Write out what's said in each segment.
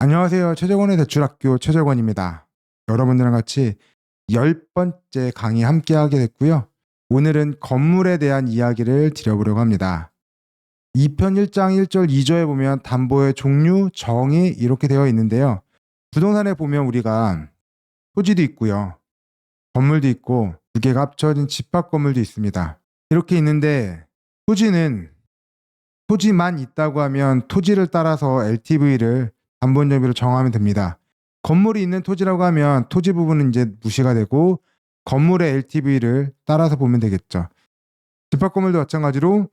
안녕하세요. 최재권의 대출학교 최재권입니다. 여러분들랑 같이 10번째 강의 함께 하게 됐고요. 오늘은 건물에 대한 이야기를 드려보려고 합니다. 2편 1장 1절 2절에 보면 담보의 종류, 정의 이렇게 되어 있는데요. 부동산에 보면 우리가 토지도 있고요. 건물도 있고 두 개가 합쳐진 집합 건물도 있습니다. 이렇게 있는데 토지만 있다고 하면 토지를 따라서 LTV를 담보인정비로 정하면 됩니다. 건물이 있는 토지라고 하면 토지 부분은 이제 무시가 되고 건물의 LTV를 따라서 보면 되겠죠. 집합 건물도 마찬가지로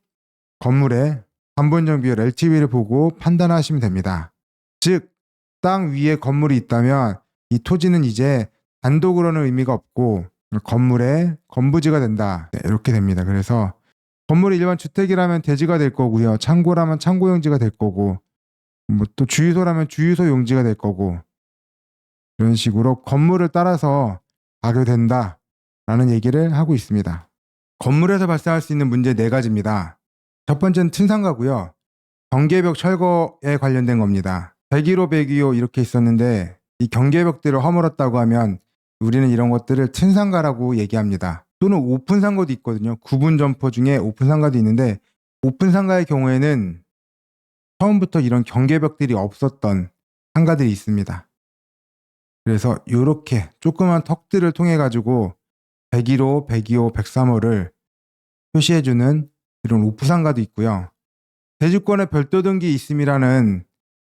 건물의 담보인정 비율 LTV를 보고 판단하시면 됩니다. 즉, 땅 위에 건물이 있다면 이 토지는 이제 단독으로는 의미가 없고 건물의 건부지가 된다. 네, 이렇게 됩니다. 그래서 건물이 일반 주택이라면 대지가 될 거고요. 창고라면 창고 용지가 될 거고 뭐 또 주유소라면 주유소 용지가 될 거고 이런 식으로 건물을 따라서 가격된다라는 얘기를 하고 있습니다. 건물에서 발생할 수 있는 문제 4가지입니다. 첫 번째는 튼상가고요. 경계벽 철거에 관련된 겁니다. 101호, 102호 이렇게 있었는데 이 경계벽들을 허물었다고 하면 우리는 이런 것들을 튼상가라고 얘기합니다. 또는 오픈 상가도 있거든요. 구분 점포 중에 오픈 상가도 있는데 오픈 상가의 경우에는 처음부터 이런 경계벽들이 없었던 상가들이 있습니다. 그래서 이렇게 조그만 턱들을 통해 가지고 101호, 102호, 103호를 표시해주는 이런 오프 상가도 있고요. 대주권에 별도 등기 있음이라는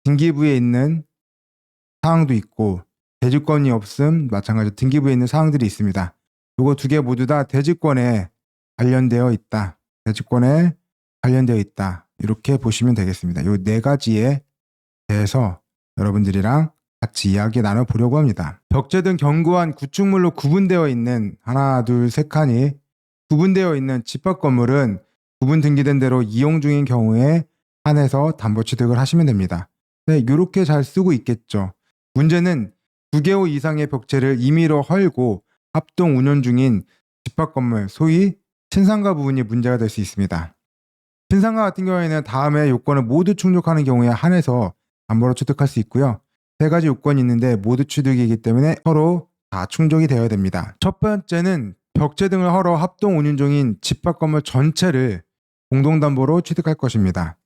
등기부에 있는 사항도 있고 대주권이 없음 마찬가지로 등기부에 있는 사항들이 있습니다. 이거 두 개 모두 다 대주권에 관련되어 있다. 대주권에 관련되어 있다. 이렇게 보시면 되겠습니다. 이 4가지에 대해서 여러분들이랑 같이 이야기 나눠보려고 합니다. 벽체 등 견고한 구축물로 구분되어 있는 하나, 둘, 세 칸이 구분되어 있는 집합 건물은 구분 등기된 대로 이용 중인 경우에 한해서 담보취득을 하시면 됩니다. 네, 이렇게 잘 쓰고 있겠죠. 문제는 2개호 이상의 벽체를 임의로 헐고 합동 운영 중인 집합 건물, 소위 친상가 부분이 문제가 될 수 있습니다. 친상가 같은 경우에는 다음에 요건을 모두 충족하는 경우에 한해서 담보로 취득할 수 있고요. 3가지 요건이 있는데 모두 취득이기 때문에 서로 다 충족이 되어야 됩니다. 첫 번째는 벽체 등을 헐어 합동 운영 중인 집합 건물 전체를 공동담보로 취득할 것입니다.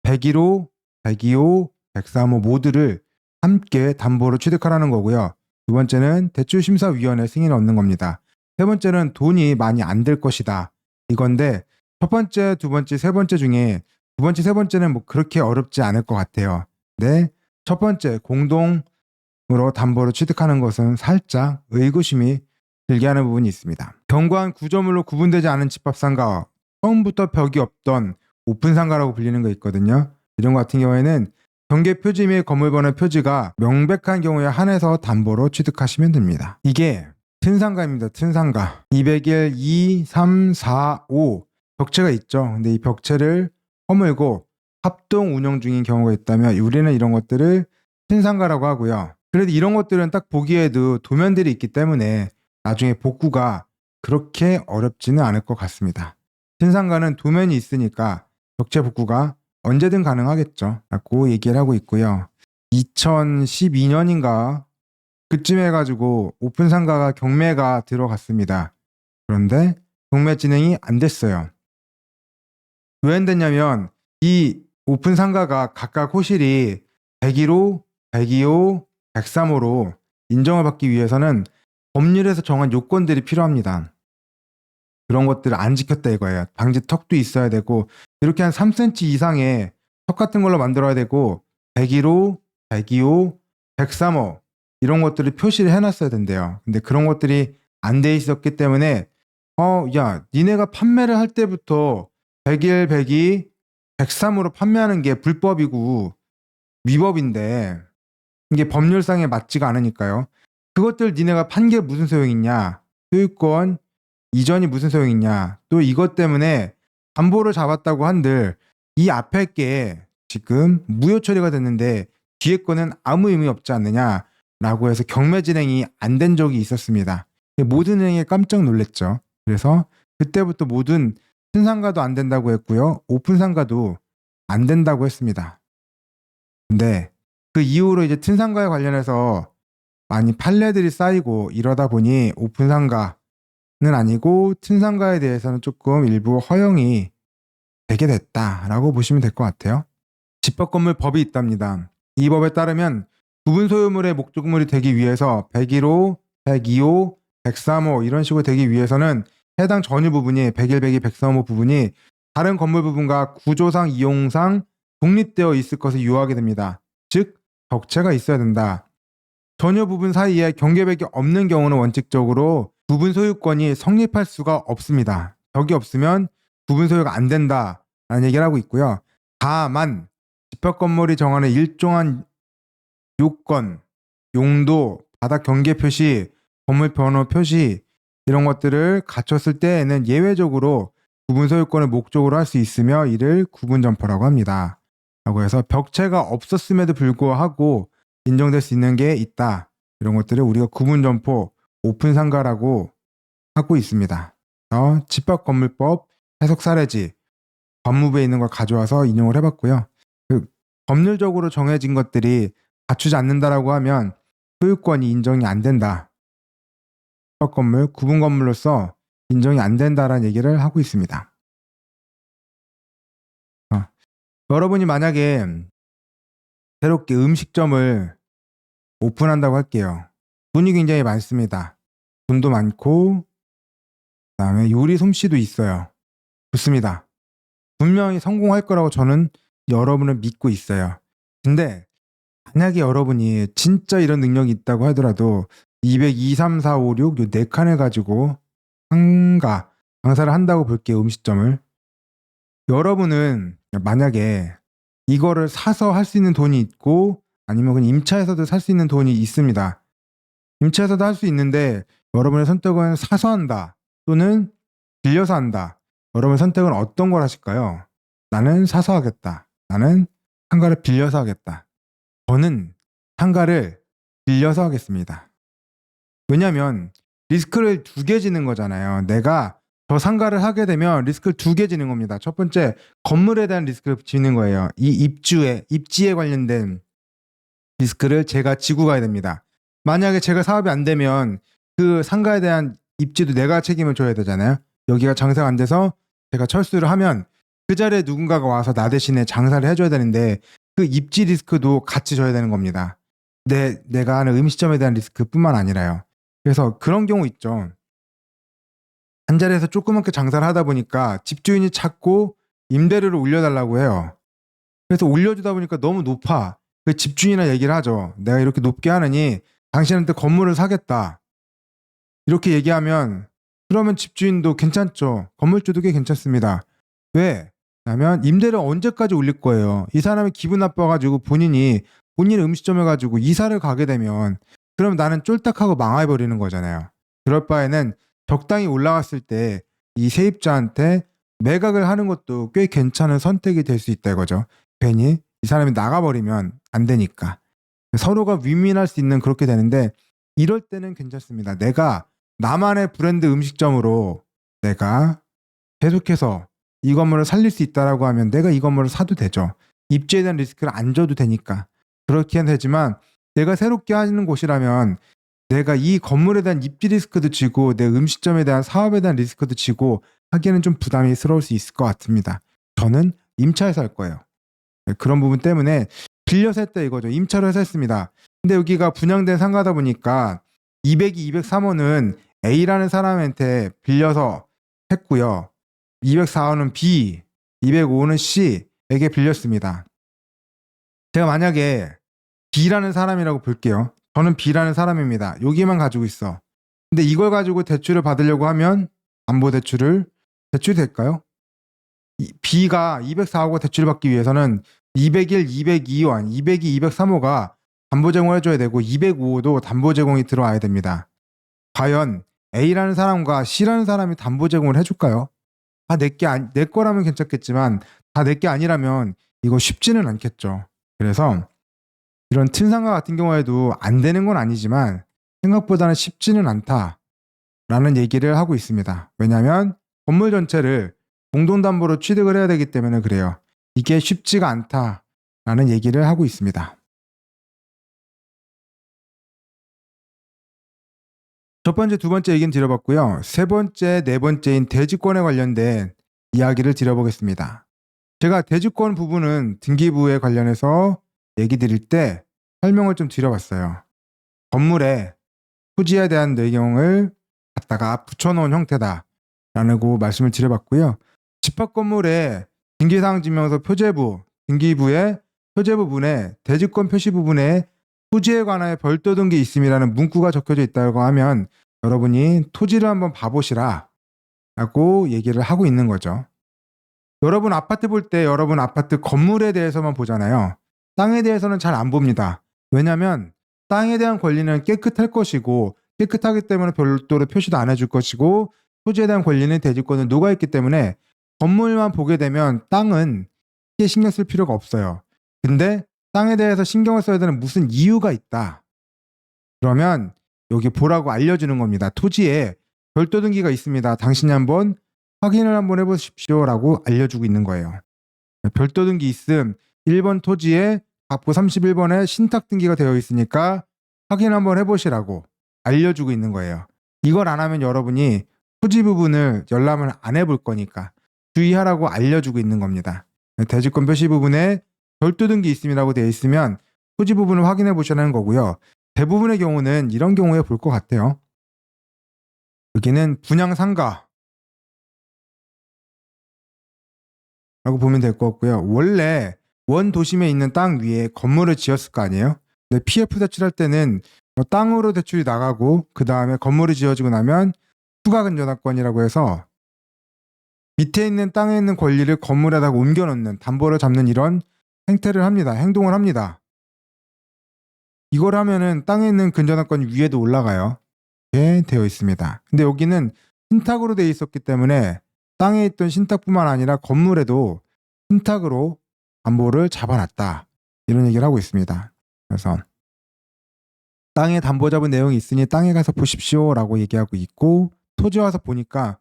101호, 102호, 103호 모두를 함께 담보로 취득하라는 거고요. 두 번째는 대출심사위원회 승인을 얻는 겁니다. 세 번째는 돈이 많이 안 들 것이다. 이건데 첫 번째, 두 번째, 세 번째 중에 두 번째, 세 번째는 뭐 그렇게 어렵지 않을 것 같아요. 네, 첫 번째 공동으로 담보로 취득하는 것은 살짝 의구심이 들게 하는 부분이 있습니다. 견고한 구조물로 구분되지 않은 집합상가, 처음부터 벽이 없던 오픈상가라고 불리는 거 있거든요. 이런 것 같은 경우에는 경계 표지 및 건물번호 표지가 명백한 경우에 한해서 담보로 취득하시면 됩니다. 이게 튼상가입니다. 튼상가 201, 2, 3, 4, 5 벽체가 있죠. 근데 이 벽체를 허물고 합동 운영 중인 경우가 있다면 우리는 이런 것들을 튼상가라고 하고요. 그래도 이런 것들은 딱 보기에도 도면들이 있기 때문에 나중에 복구가 그렇게 어렵지는 않을 것 같습니다. 튼상가는 도면이 있으니까 벽체 복구가 언제든 가능하겠죠. 라고 얘기를 하고 있고요. 2012년인가 그쯤 해가지고 오픈상가가 경매가 들어갔습니다. 그런데 경매 진행이 안 됐어요. 왜 안 됐냐면 이 오픈상가가 각각 호실이 101호, 102호, 103호로 인정을 받기 위해서는 법률에서 정한 요건들이 필요합니다. 그런 것들을 안 지켰다 이거예요. 방지턱도 있어야 되고 이렇게 한 3cm 이상의 턱 같은 걸로 만들어야 되고 101호, 102호, 103호 이런 것들을 표시를 해놨어야 된대요. 근데 그런 것들이 안 돼 있었기 때문에 야 니네가 판매를 할 때부터 101, 102, 103으로 판매하는 게 불법이고 위법인데 이게 법률상에 맞지가 않으니까요. 그것들 니네가 판 게 무슨 소용이냐. 소유권 이전이 무슨 소용이냐. 또 이것 때문에 담보를 잡았다고 한들 이 앞에 게 지금 무효 처리가 됐는데 뒤에 거는 아무 의미 없지 않느냐라고 해서 경매 진행이 안 된 적이 있었습니다. 모든 은행에 깜짝 놀랐죠. 그래서 그때부터 모든 신상가도 안 된다고 했고요. 오픈상가도 안 된다고 했습니다. 근데 그 이후로 이제 튼상가에 관련해서 많이 판례들이 쌓이고 이러다 보니 오픈 상가는 아니고 튼상가에 대해서는 조금 일부 허용이 되게 됐다라고 보시면 될 것 같아요. 집합건물법이 있답니다. 이 법에 따르면 구분 소유물의 목적물이 되기 위해서 101호, 102호, 103호 이런 식으로 되기 위해서는 해당 전유 부분이 101, 102, 103호 부분이 다른 건물 부분과 구조상 이용상 독립되어 있을 것을 유효하게 됩니다. 즉 벽체가 있어야 된다. 전유 부분 사이에 경계벽이 없는 경우는 원칙적으로 구분 소유권이 성립할 수가 없습니다. 벽이 없으면 구분 소유가 안 된다라는 얘기를 하고 있고요. 다만 집합건물이 정하는 일정한 요건, 용도, 바닥 경계 표시, 건물 번호 표시 이런 것들을 갖췄을 때에는 예외적으로 구분 소유권을 목적으로 할 수 있으며 이를 구분 점포라고 합니다. 라고 해서 벽체가 없었음에도 불구하고 인정될 수 있는 게 있다. 이런 것들을 우리가 구분 점포, 오픈 상가라고 하고 있습니다. 집합건물법 해석 사례지 법무부에 있는 걸 가져와서 인용을 해봤고요. 법률적으로 정해진 것들이 갖추지 않는다라고 하면 소유권이 인정이 안 된다. 건물, 구분 건물로서 인정이 안 된다라는 얘기를 하고 있습니다. 여러분이 만약에 새롭게 음식점을 오픈한다고 할게요. 돈이 굉장히 많습니다. 돈도 많고 그다음에 요리 솜씨도 있어요. 좋습니다. 분명히 성공할 거라고 저는 여러분을 믿고 있어요. 근데 만약에 여러분이 진짜 이런 능력이 있다고 하더라도 202, 3, 4, 5, 6 요 4칸을 가지고 장사를 한다고 볼게요. 음식점을. 여러분은 만약에 이거를 사서 할 수 있는 돈이 있고 아니면 그냥 임차해서도 살 수 있는 돈이 있습니다. 임차해서도 할 수 있는데 여러분의 선택은 사서 한다 또는 빌려서 한다. 여러분의 선택은 어떤 걸 하실까요? 나는 사서 하겠다. 나는 상가를 빌려서 하겠다. 저는 상가를 빌려서 하겠습니다. 왜냐하면 리스크를 2개 지는 거잖아요. 내가 저 상가를 하게 되면 리스크를 2개 지는 겁니다. 첫 번째, 건물에 대한 리스크를 지는 거예요. 이 입지에 관련된 리스크를 제가 지고 가야 됩니다. 만약에 제가 사업이 안 되면 그 상가에 대한 입지도 내가 책임을 져야 되잖아요. 여기가 장사가 안 돼서 제가 철수를 하면 그 자리에 누군가가 와서 나 대신에 장사를 해줘야 되는데 그 입지 리스크도 같이 져야 되는 겁니다. 내가 하는 음식점에 대한 리스크뿐만 아니라요. 그래서 그런 경우 있죠. 한 자리에서 조그맣게 장사를 하다 보니까 집주인이 자꾸 임대료를 올려달라고 해요. 그래서 올려주다 보니까 너무 높아. 그 집주인이랑 얘기를 하죠. 내가 이렇게 높게 하느니 당신한테 건물을 사겠다. 이렇게 얘기하면 그러면 집주인도 괜찮죠. 건물주도 꽤 괜찮습니다. 왜? 왜냐면 임대료 언제까지 올릴 거예요. 이 사람이 기분 나빠가지고 본인의 음식점을 가지고 이사를 가게 되면 그럼 나는 쫄딱하고 망해버리는 거잖아요. 그럴 바에는 적당히 올라갔을 때 이 세입자한테 매각을 하는 것도 꽤 괜찮은 선택이 될 수 있다 이거죠. 괜히 이 사람이 나가버리면 안 되니까. 서로가 윈윈할 수 있는 그렇게 되는데 이럴 때는 괜찮습니다. 내가 나만의 브랜드 음식점으로 내가 계속해서 이 건물을 살릴 수 있다라고 하면 내가 이 건물을 사도 되죠. 입지에 대한 리스크를 안 져도 되니까. 그렇긴 되지만 내가 새롭게 하는 곳이라면 내가 이 건물에 대한 입지 리스크도 지고 내 음식점에 대한 사업에 대한 리스크도 지고 하기에는 좀 부담스러울 수 있을 것 같습니다. 저는 임차해서 할 거예요. 그런 부분 때문에 빌려서 했다 이거죠. 임차로 해서 했습니다. 근데 여기가 분양된 상가다 보니까 202, 203호는 A라는 사람한테 빌려서 했고요. 204호는 B, 205호는 C에게 빌렸습니다. 제가 만약에 B라는 사람이라고 볼게요. 저는 B라는 사람입니다. 여기만 가지고 있어. 근데 이걸 가지고 대출을 받으려고 하면 담보대출이 될까요? B가 204호가 대출을 받기 위해서는 201, 202호, 202, 203호가 담보 제공을 해줘야 되고 205호도 담보 제공이 들어와야 됩니다. 과연 A라는 사람과 C라는 사람이 담보 제공을 해줄까요? 내 거라면 괜찮겠지만 다 내 게 아니라면 이거 쉽지는 않겠죠. 그래서 이런 튼상가 같은 경우에도 안 되는 건 아니지만 생각보다는 쉽지는 않다라는 얘기를 하고 있습니다. 왜냐하면 건물 전체를 공동담보로 취득을 해야 되기 때문에 그래요. 이게 쉽지가 않다라는 얘기를 하고 있습니다. 첫 번째, 두 번째 얘기는 드려봤고요. 세 번째, 네 번째인 대지권에 관련된 이야기를 드려보겠습니다. 제가 대지권 부분은 등기부에 관련해서 얘기 드릴 때 설명을 좀 드려봤어요. 건물에 토지에 대한 내용을 갖다가 붙여놓은 형태다라고 말씀을 드려봤고요. 집합건물의 등기사항증명서 표제부, 등기부의 표제 부분에 대지권 표시 부분에 토지에 관하여 별도 등기 있음이라는 문구가 적혀져 있다고 하면 여러분이 토지를 한번 봐보시라 라고 얘기를 하고 있는 거죠. 여러분 아파트 볼 때 여러분 아파트 건물에 대해서만 보잖아요. 땅에 대해서는 잘 안 봅니다. 왜냐하면 땅에 대한 권리는 깨끗할 것이고 깨끗하기 때문에 별도로 표시도 안 해줄 것이고 토지에 대한 권리는 대지권은 녹아있기 때문에 건물만 보게 되면 땅은 크게 신경 쓸 필요가 없어요. 근데 땅에 대해서 신경을 써야 되는 무슨 이유가 있다. 그러면 여기 보라고 알려주는 겁니다. 토지에 별도 등기가 있습니다. 당신이 한번 확인을 한번 해보십시오라고 알려주고 있는 거예요. 별도 등기 있음 1번 토지에 갑부 31번에 신탁 등기가 되어 있으니까 확인 한번 해보시라고 알려주고 있는 거예요. 이걸 안 하면 여러분이 토지 부분을 열람을 안 해볼 거니까 주의하라고 알려주고 있는 겁니다. 대지권 표시 부분에 별도 등기 있음이라고 되어 있으면 토지 부분을 확인해 보시라는 거고요. 대부분의 경우는 이런 경우에 볼 것 같아요. 여기는 분양 상가 라고 보면 될 것 같고요. 원래 원 도심에 있는 땅 위에 건물을 지었을 거 아니에요? 근데 PF 대출할 때는 땅으로 대출이 나가고 그 다음에 건물이 지어지고 나면 추가 근저당권이라고 해서 밑에 있는 땅에 있는 권리를 건물에다가 옮겨놓는 담보를 잡는 이런 행태를 합니다. 행동을 합니다. 이걸 하면은 땅에 있는 근저당권이 위에도 올라가요. 이렇게 되어 있습니다. 근데 여기는 신탁으로 되어 있었기 때문에 땅에 있던 신탁뿐만 아니라 건물에도 신탁으로 담보를 잡아놨다. 이런 얘기를 하고 있습니다. 그래서 땅에 담보 잡은 내용이 있으니 땅에 가서 보십시오라고 얘기하고 있고 토지 와서 보니까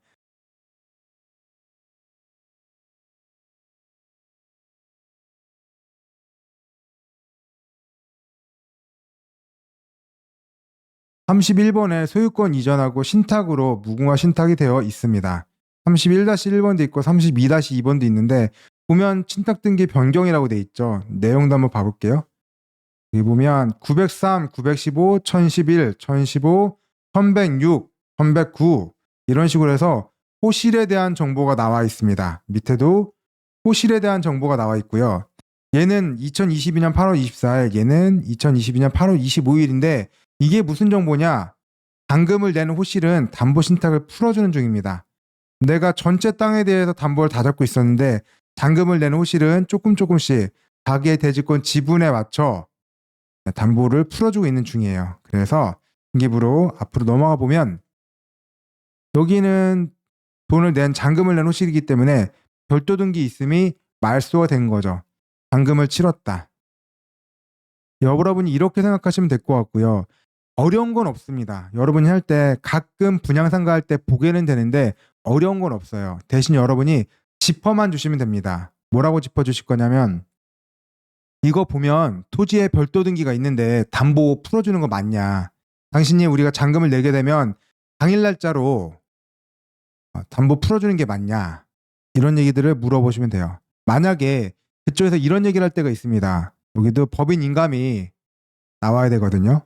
(31번에) 소유권 이전하고 신탁으로 무궁화 신탁이 되어 있습니다. 31-1번도 있고 32-2번도 있는데 보면 신탁 등기 변경이라고 돼 있죠. 내용도 한번 봐볼게요. 여기 보면 903, 915, 1011, 1015, 1106, 1109 이런 식으로 해서 호실에 대한 정보가 나와 있습니다. 밑에도 호실에 대한 정보가 나와 있고요. 얘는 2022년 8월 24일, 얘는 2022년 8월 25일인데 이게 무슨 정보냐? 잔금을 내는 호실은 담보 신탁을 풀어주는 중입니다. 내가 전체 땅에 대해서 담보를 다 잡고 있었는데 잔금을 내는 호실은 조금씩 자기의 대지권 지분에 맞춰 담보를 풀어주고 있는 중이에요. 그래서 등기부로 앞으로 넘어가 보면 여기는 돈을 낸 잔금을 낸 호실이기 때문에 별도 등기 있음이 말소가 된 거죠. 잔금을 치렀다. 여러분이 이렇게 생각하시면 될 것 같고요. 어려운 건 없습니다. 여러분이 할 때 가끔 분양상가 할 때 보게는 되는데 어려운 건 없어요. 대신 여러분이 짚어만 주시면 됩니다. 뭐라고 짚어주실 거냐면 이거 보면 토지에 별도 등기가 있는데 담보 풀어주는 거 맞냐? 당신이 우리가 잔금을 내게 되면 당일 날짜로 담보 풀어주는 게 맞냐? 이런 얘기들을 물어보시면 돼요. 만약에 그쪽에서 이런 얘기를 할 때가 있습니다. 여기도 법인 인감이 나와야 되거든요.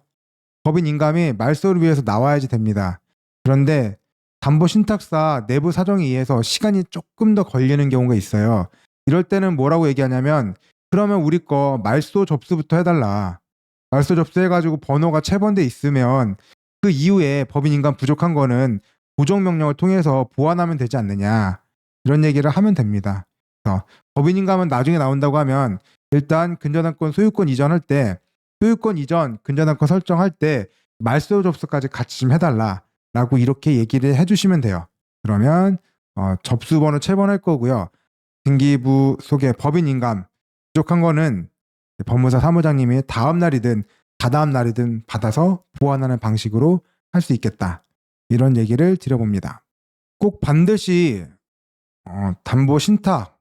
법인 인감이 말소를 위해서 나와야지 됩니다. 그런데 담보 신탁사 내부 사정에 의해서 시간이 조금 더 걸리는 경우가 있어요. 이럴 때는 뭐라고 얘기하냐면 그러면 우리 거 말소 접수부터 해달라. 말소 접수해가지고 번호가 체번돼 있으면 그 이후에 법인 인감 부족한 거는 보정명령을 통해서 보완하면 되지 않느냐. 이런 얘기를 하면 됩니다. 그래서 법인 인감은 나중에 나온다고 하면 일단 근저당권 소유권 이전할 때 소유권 이전 근저당권 설정할 때 말소 접수까지 같이 좀 해달라 라고 이렇게 얘기를 해주시면 돼요. 그러면 접수번호 체번할 거고요. 등기부 속에 법인 인감 부족한 거는 법무사 사무장님이 다음 날이든 다다음 날이든 받아서 보완하는 방식으로 할 수 있겠다. 이런 얘기를 드려봅니다. 꼭 반드시 담보 신탁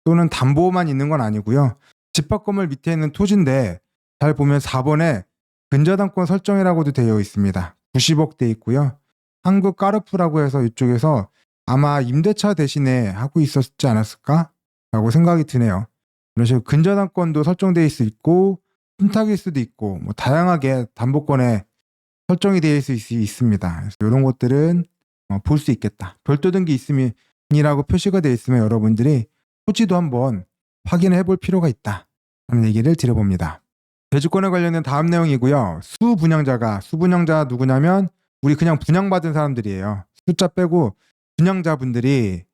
또는 담보만 있는 건 아니고요. 집합건물 밑에 있는 토지인데 잘 보면 4번에 근저당권 설정이라고도 되어 있습니다. 90억 돼 있고요. 한국 까르푸라고 해서 이쪽에서 아마 임대차 대신에 하고 있었지 않았을까라고 생각이 드네요. 이런 식으로 근저당권도 설정돼 있을 수 있고 신탁일 수도 있고 뭐 다양하게 담보권에 설정이 되어 있을 수 있습니다. 그래서 이런 것들은 볼 수 있겠다. 별도 등기 있음이라고 표시가 되어 있으면 여러분들이 토지도 한번 확인해 볼 필요가 있다 라는 얘기를 드려봅니다. 대주권에 관련된 다음 내용이고요. 수분양자 누구냐면 우리 그냥 분양받은 사람들이에요. 숫자 빼고 분양자분들이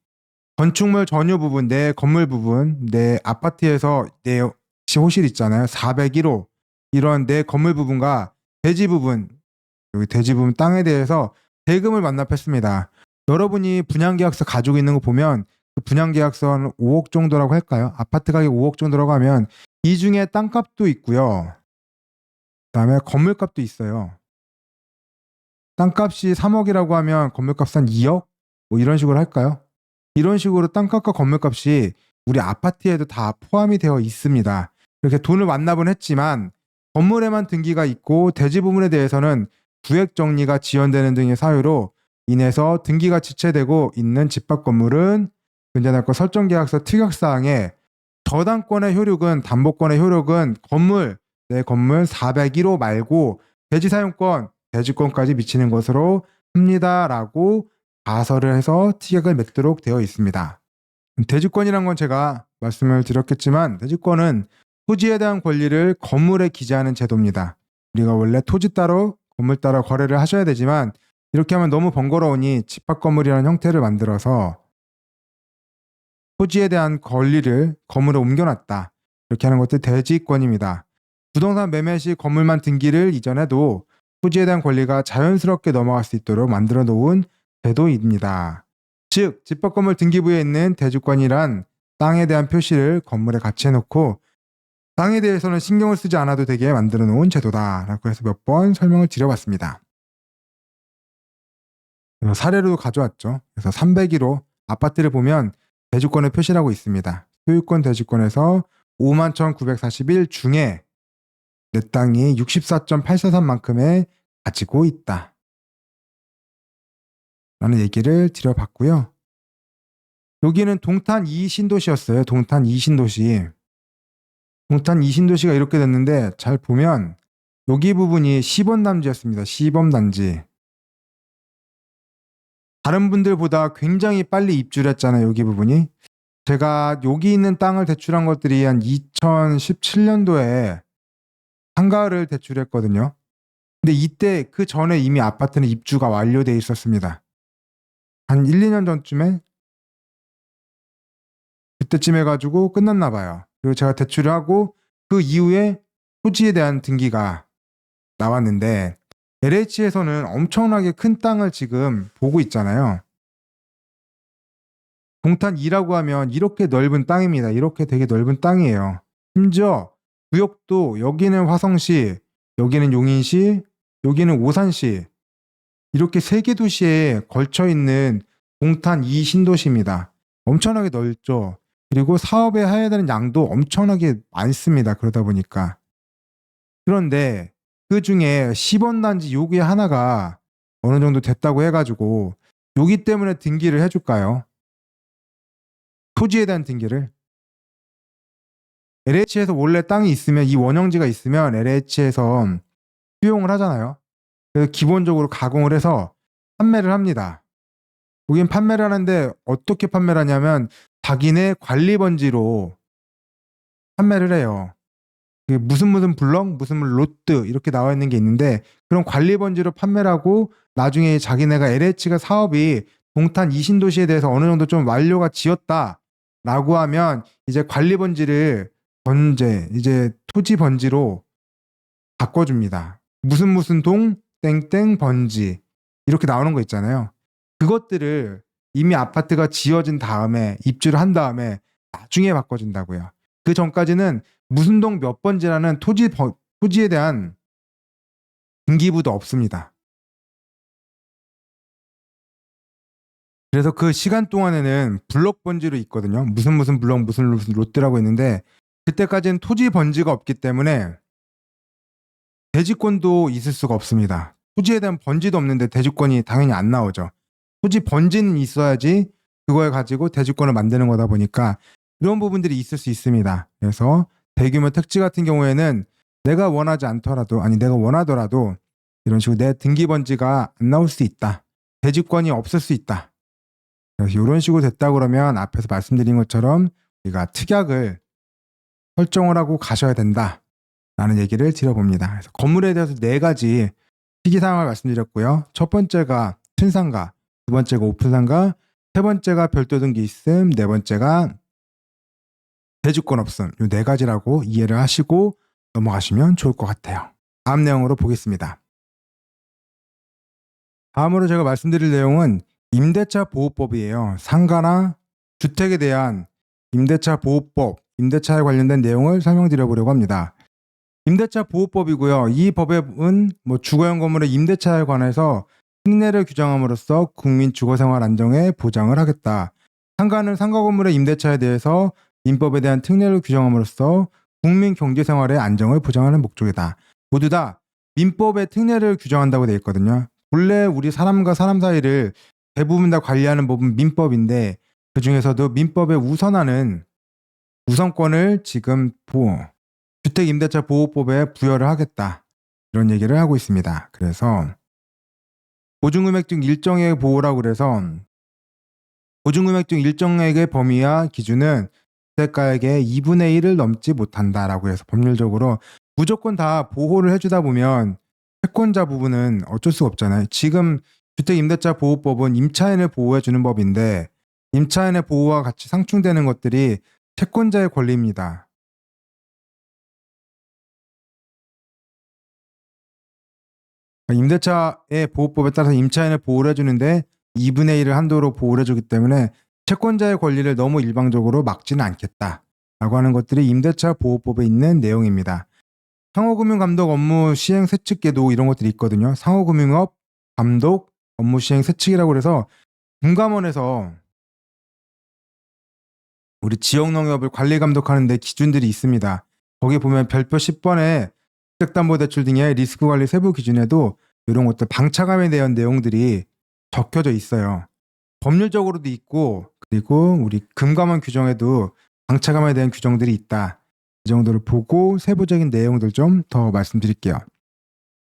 건축물 전유 부분, 내 건물 부분, 내 아파트에서 내 호실 있잖아요. 401호 이런 내 건물 부분과 대지 부분, 여기 대지 부분 땅에 대해서 대금을 완납했습니다. 여러분이 분양계약서 가지고 있는 거 보면 그 분양계약서는 5억 정도라고 할까요? 아파트 가격 5억 정도라고 하면 이 중에 땅값도 있고요. 그다음에 건물값도 있어요. 땅값이 3억이라고 하면 건물값 한 2억? 뭐 이런 식으로 할까요? 이런 식으로 땅값과 건물값이 우리 아파트에도 다 포함이 되어 있습니다. 이렇게 돈을 완납은 했지만 건물에만 등기가 있고 대지 부분에 대해서는 구획 정리가 지연되는 등의 사유로 인해서 등기가 지체되고 있는 집합 건물은 근저당권 설정계약서 특약사항에 저당권의 효력은 담보권의 효력은 내 건물 401호 말고 대지 사용권, 대지권까지 미치는 것으로 합니다라고 가설을 해서 특약을 맺도록 되어 있습니다. 대지권이란 건 제가 말씀을 드렸겠지만 대지권은 토지에 대한 권리를 건물에 기재하는 제도입니다. 우리가 원래 토지 따로 건물 따로 거래를 하셔야 되지만 이렇게 하면 너무 번거로우니 집합 건물이라는 형태를 만들어서 토지에 대한 권리를 건물에 옮겨놨다. 이렇게 하는 것도 대지권입니다. 부동산 매매 시 건물만 등기를 이전해도 토지에 대한 권리가 자연스럽게 넘어갈 수 있도록 만들어 놓은 제도입니다. 즉, 집합 건물 등기부에 있는 대주권이란 땅에 대한 표시를 건물에 같이 해놓고 땅에 대해서는 신경을 쓰지 않아도 되게 만들어 놓은 제도다라고 해서 몇 번 설명을 드려봤습니다. 사례로 가져왔죠. 그래서 301호 아파트를 보면 대주권을 표시하고 있습니다. 소유권 대주권에서 51,941 중에 내 땅이 64.843만큼에 가지고 있다 라는 얘기를 드려봤고요. 여기는 동탄 2신도시였어요. 동탄 2신도시. 동탄 2신도시가 이렇게 됐는데 잘 보면 여기 부분이 시범단지였습니다. 시범단지. 다른 분들보다 굉장히 빨리 입주를 했잖아요. 여기 부분이. 제가 여기 있는 땅을 대출한 것들이 한 2017년도에 한가을을 대출했거든요. 근데 이때 그 전에 이미 아파트는 입주가 완료돼 있었습니다. 한 1, 2년 전쯤에 그때쯤 해가지고 끝났나 봐요. 그리고 제가 대출을 하고 그 이후에 토지에 대한 등기가 나왔는데 LH에서는 엄청나게 큰 땅을 지금 보고 있잖아요. 동탄 2라고 하면 이렇게 넓은 땅입니다. 이렇게 되게 넓은 땅이에요. 심지어 구역도 여기는 화성시, 여기는 용인시, 여기는 오산시 이렇게 3개 도시에 걸쳐 있는 동탄 2 신도시입니다. 엄청나게 넓죠. 그리고 사업에 해야 되는 양도 엄청나게 많습니다. 그러다 보니까. 그런데 그 중에 시범단지 여기 하나가 어느 정도 됐다고 해가지고 여기 때문에 등기를 해줄까요? 토지에 대한 등기를. LH에서 원래 땅이 있으면 이 원형지가 있으면 LH에서 수용을 하잖아요. 그래서 기본적으로 가공을 해서 판매를 합니다. 여긴 판매를 하는데 어떻게 판매를 하냐면 자기네 관리 번지로 판매를 해요. 무슨 블럭, 무슨 로트 이렇게 나와 있는 게 있는데 그런 관리 번지로 판매를 하고 나중에 자기네가 LH가 사업이 동탄 2신도시에 대해서 어느 정도 좀 완료가 지었다라고 하면 이제 관리 번지를 이제 토지 번지로 바꿔줍니다. 무슨 동 땡땡 번지 이렇게 나오는 거 있잖아요. 그것들을 이미 아파트가 지어진 다음에 입주를 한 다음에 나중에 바꿔준다고요. 그 전까지는 무슨 동 몇 번지라는 토지에 대한 등기부도 없습니다. 그래서 그 시간 동안에는 블록 번지로 있거든요. 무슨 블록 무슨 롯데라고 있는데 그때까지는 토지 번지가 없기 때문에 대지권도 있을 수가 없습니다. 토지에 대한 번지도 없는데 대주권이 당연히 안 나오죠. 토지 번지는 있어야지 그거에 가지고 대주권을 만드는 거다 보니까 이런 부분들이 있을 수 있습니다. 그래서 대규모 택지 같은 경우에는 내가 원하지 않더라도, 아니 내가 원하더라도 이런 식으로 내 등기 번지가 안 나올 수 있다. 대주권이 없을 수 있다. 그래서 이런 식으로 됐다 그러면 앞에서 말씀드린 것처럼 우리가 특약을 설정을 하고 가셔야 된다라는 얘기를 드려봅니다. 그래서 건물에 대해서 4가지 시기사항을 말씀드렸고요. 첫 번째가 순상가, 두 번째가 오픈상가, 세 번째가 별도 등기 있음, 네 번째가 대주권 없음. 이 4가지라고 이해를 하시고 넘어가시면 좋을 것 같아요. 다음 내용으로 보겠습니다. 다음으로 제가 말씀드릴 내용은 임대차 보호법이에요. 상가나 주택에 대한 임대차 보호법, 임대차에 관련된 내용을 설명드려 보려고 합니다. 임대차 보호법이고요. 이 법은 주거용 건물의 임대차에 관해서 특례를 규정함으로써 국민 주거생활 안정에 보장을 하겠다. 상가는 상가 건물의 임대차에 대해서 민법에 대한 특례를 규정함으로써 국민 경제생활의 안정을 보장하는 목적이다. 모두 다 민법의 특례를 규정한다고 되어 있거든요. 본래 우리 사람과 사람 사이를 대부분 다 관리하는 법은 민법인데 그 중에서도 민법에 우선하는 우선권을 지금 주택임대차 보호법에 부여를 하겠다. 이런 얘기를 하고 있습니다. 그래서 보증금액 중 일정액 보호라고 그래서 보증금액 중 일정액의 범위와 기준은 주택가액의 2분의 1을 넘지 못한다라고 해서 법률적으로 무조건 다 보호를 해주다 보면 채권자 부분은 어쩔 수가 없잖아요. 지금 주택임대차보호법은 임차인을 보호해주는 법인데 임차인의 보호와 같이 상충되는 것들이 채권자의 권리입니다. 임대차의 보호법에 따라서 임차인을 보호를 해주는데 2분의 1을 한도로 보호를 해주기 때문에 채권자의 권리를 너무 일방적으로 막지는 않겠다라고 하는 것들이 임대차 보호법에 있는 내용입니다. 상호금융감독 업무 시행 세칙계도 이런 것들이 있거든요. 상호금융업 감독 업무 시행 세칙이라고 해서 금감원에서 우리 지역농협을 관리 감독하는 데 기준들이 있습니다. 거기 보면 별표 10번에 주택담보대출 등의 리스크관리 세부 기준에도 이런 것들 방차감에 대한 내용들이 적혀져 있어요. 법률적으로도 있고 그리고 우리 금감원 규정에도 방차감에 대한 규정들이 있다. 이 정도를 보고 세부적인 내용들 좀 더 말씀드릴게요.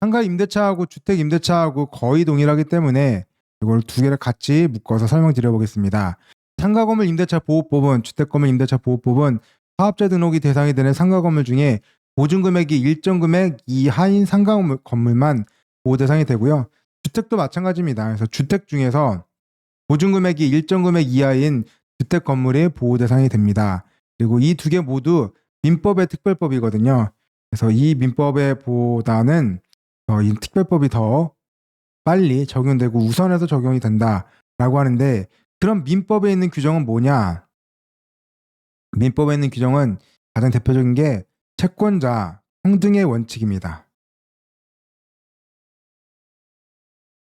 상가 임대차하고 주택 임대차하고 거의 동일하기 때문에 이걸 2개를 같이 묶어서 설명드려 보겠습니다. 상가 건물 임대차 보호법은 주택 건물 임대차 보호법은 사업자 등록이 대상이 되는 상가 건물 중에 보증 금액이 일정 금액 이하인 상가 건물만 보호 대상이 되고요. 주택도 마찬가지입니다. 그래서 주택 중에서 보증 금액이 일정 금액 이하인 주택 건물이 보호 대상이 됩니다. 그리고 이 2개 모두 민법의 특별법이거든요. 그래서 이 민법에 보다는 이 특별법이 더 빨리 적용되고 우선해서 적용이 된다라고 하는데 그럼 민법에 있는 규정은 뭐냐? 민법에 있는 규정은 가장 대표적인 게 채권자 평등의 원칙입니다.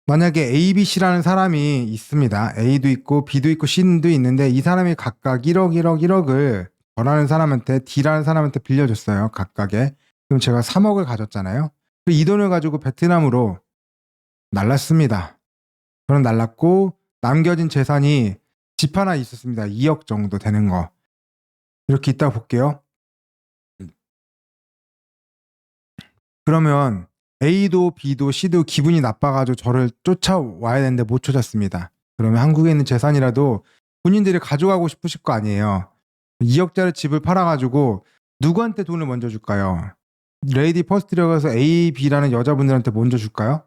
만약에 A, B, C라는 사람이 있습니다. A도 있고 B도 있고 C도 있는데 이 사람이 각각 1억, 1억, 1억을 전하는 사람한테 D라는 사람한테 빌려줬어요. 각각에. 그럼 제가 3억을 가졌잖아요. 이 돈을 가지고 베트남으로 날랐습니다. 저는 날랐고 남겨진 재산이 집 하나 있었습니다. 2억 정도 되는 거. 이렇게 이따 볼게요. 그러면 A도 B도 C도 기분이 나빠가지고 저를 쫓아와야 되는데 못 쫓았습니다. 그러면 한국에 있는 재산이라도 본인들이 가져가고 싶으실 거 아니에요. 2억짜리 집을 팔아가지고 누구한테 돈을 먼저 줄까요? 레이디 퍼스트라고 해서 A, B라는 여자분들한테 먼저 줄까요?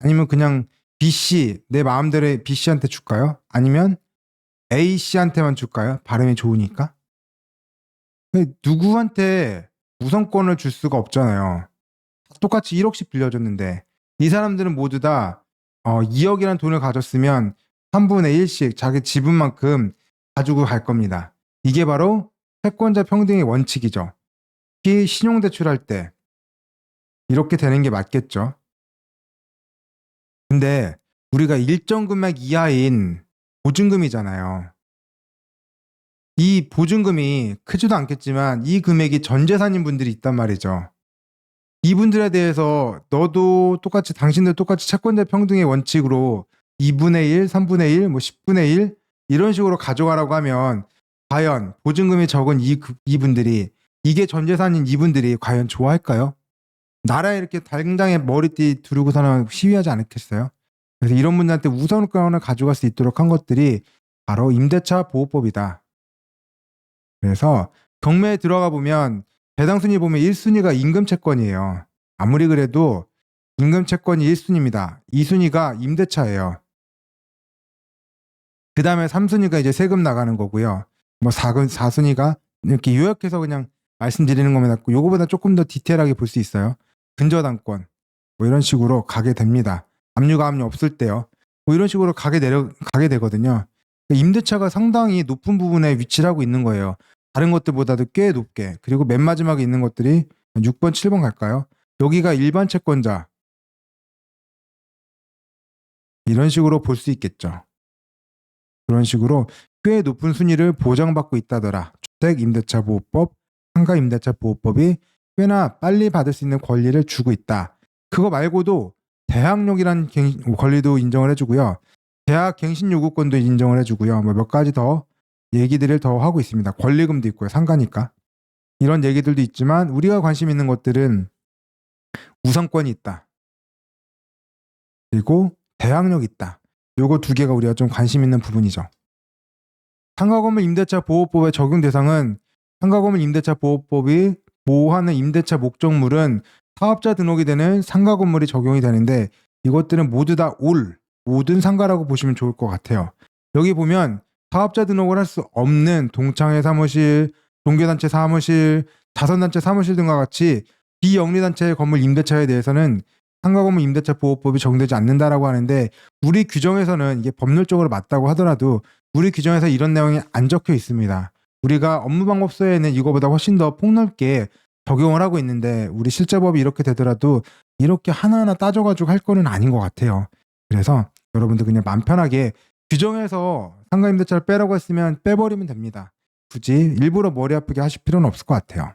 아니면 그냥 B, C, 내 마음대로 B, C한테 줄까요? 아니면 A, C한테만 줄까요? 발음이 좋으니까? 누구한테 우선권을 줄 수가 없잖아요. 똑같이 1억씩 빌려줬는데 이 사람들은 모두 다 2억이라는 돈을 가졌으면 3분의 1씩 자기 지분만큼 가지고 갈 겁니다. 이게 바로 채권자 평등의 원칙이죠. 특히 신용대출할 때 이렇게 되는 게 맞겠죠. 근데 우리가 일정 금액 이하인 보증금이잖아요. 이 보증금이 크지도 않겠지만 이 금액이 전 재산인 분들이 있단 말이죠. 이분들에 대해서 너도 똑같이 당신들 똑같이 채권자 평등의 원칙으로 2분의 1, 3분의 1, 뭐 10분의 1 이런 식으로 가져가라고 하면 과연 보증금이 적은 이분들이 이게 전 재산인 이분들이 과연 좋아할까요? 나라에 이렇게 당장에 머리띠 두르고서는 시위하지 않겠어요? 그래서 이런 분들한테 우선권을 가져갈 수 있도록 한 것들이 바로 임대차 보호법이다. 그래서 경매에 들어가 보면 배당 순위 보면 1순위가 임금 채권이에요. 아무리 그래도 임금 채권이 1순위입니다. 2순위가 임대차예요. 그 다음에 3순위가 이제 세금 나가는 거고요. 뭐 4순위가 이렇게 요약해서 그냥 말씀드리는 겁니다. 요거보다 조금 더 디테일하게 볼 수 있어요. 근저당권 뭐 이런 식으로 가게 됩니다. 압류가 없을 때요. 뭐 이런 식으로 가게 되거든요. 임대차가 상당히 높은 부분에 위치를 하고 있는 거예요. 다른 것들보다도 꽤 높게. 그리고 맨 마지막에 있는 것들이 6번, 7번 갈까요? 여기가 일반 채권자. 이런 식으로 볼 수 있겠죠. 그런 식으로 꽤 높은 순위를 보장받고 있다더라. 주택임대차보호법, 상가임대차보호법이 꽤나 빨리 받을 수 있는 권리를 주고 있다. 그거 말고도 대학력이라는 권리도 인정을 해주고요. 대학 갱신 요구권도 인정을 해주고요. 뭐 몇 가지 더 얘기들을 더 하고 있습니다. 권리금도 있고요. 상가니까. 이런 얘기들도 있지만 우리가 관심 있는 것들은 우선권이 있다. 그리고 대항력이 있다. 요거 두 개가 우리가 좀 관심 있는 부분이죠. 상가건물 임대차 보호법의 적용 대상은 상가건물 임대차 보호법이 보호하는 임대차 목적물은 사업자 등록이 되는 상가건물이 적용이 되는데 이것들은 모두 다 모든 상가라고 보시면 좋을 것 같아요. 여기 보면 사업자 등록을 할 수 없는 동창회 사무실, 종교단체 사무실, 자선단체 사무실 등과 같이 비영리단체의 건물 임대차에 대해서는 상가건물 임대차 보호법이 적용되지 않는다라고 하는데 우리 규정에서는 이게 법률적으로 맞다고 하더라도 우리 규정에서 이런 내용이 안 적혀 있습니다. 우리가 업무방법서에는 이거보다 훨씬 더 폭넓게 적용을 하고 있는데 우리 실제법이 이렇게 되더라도 이렇게 하나하나 따져가지고 할 거는 아닌 것 같아요. 그래서 여러분들 그냥 마음 편하게 규정에서 상가임대차를 빼라고 했으면 빼버리면 됩니다. 굳이 일부러 머리 아프게 하실 필요는 없을 것 같아요.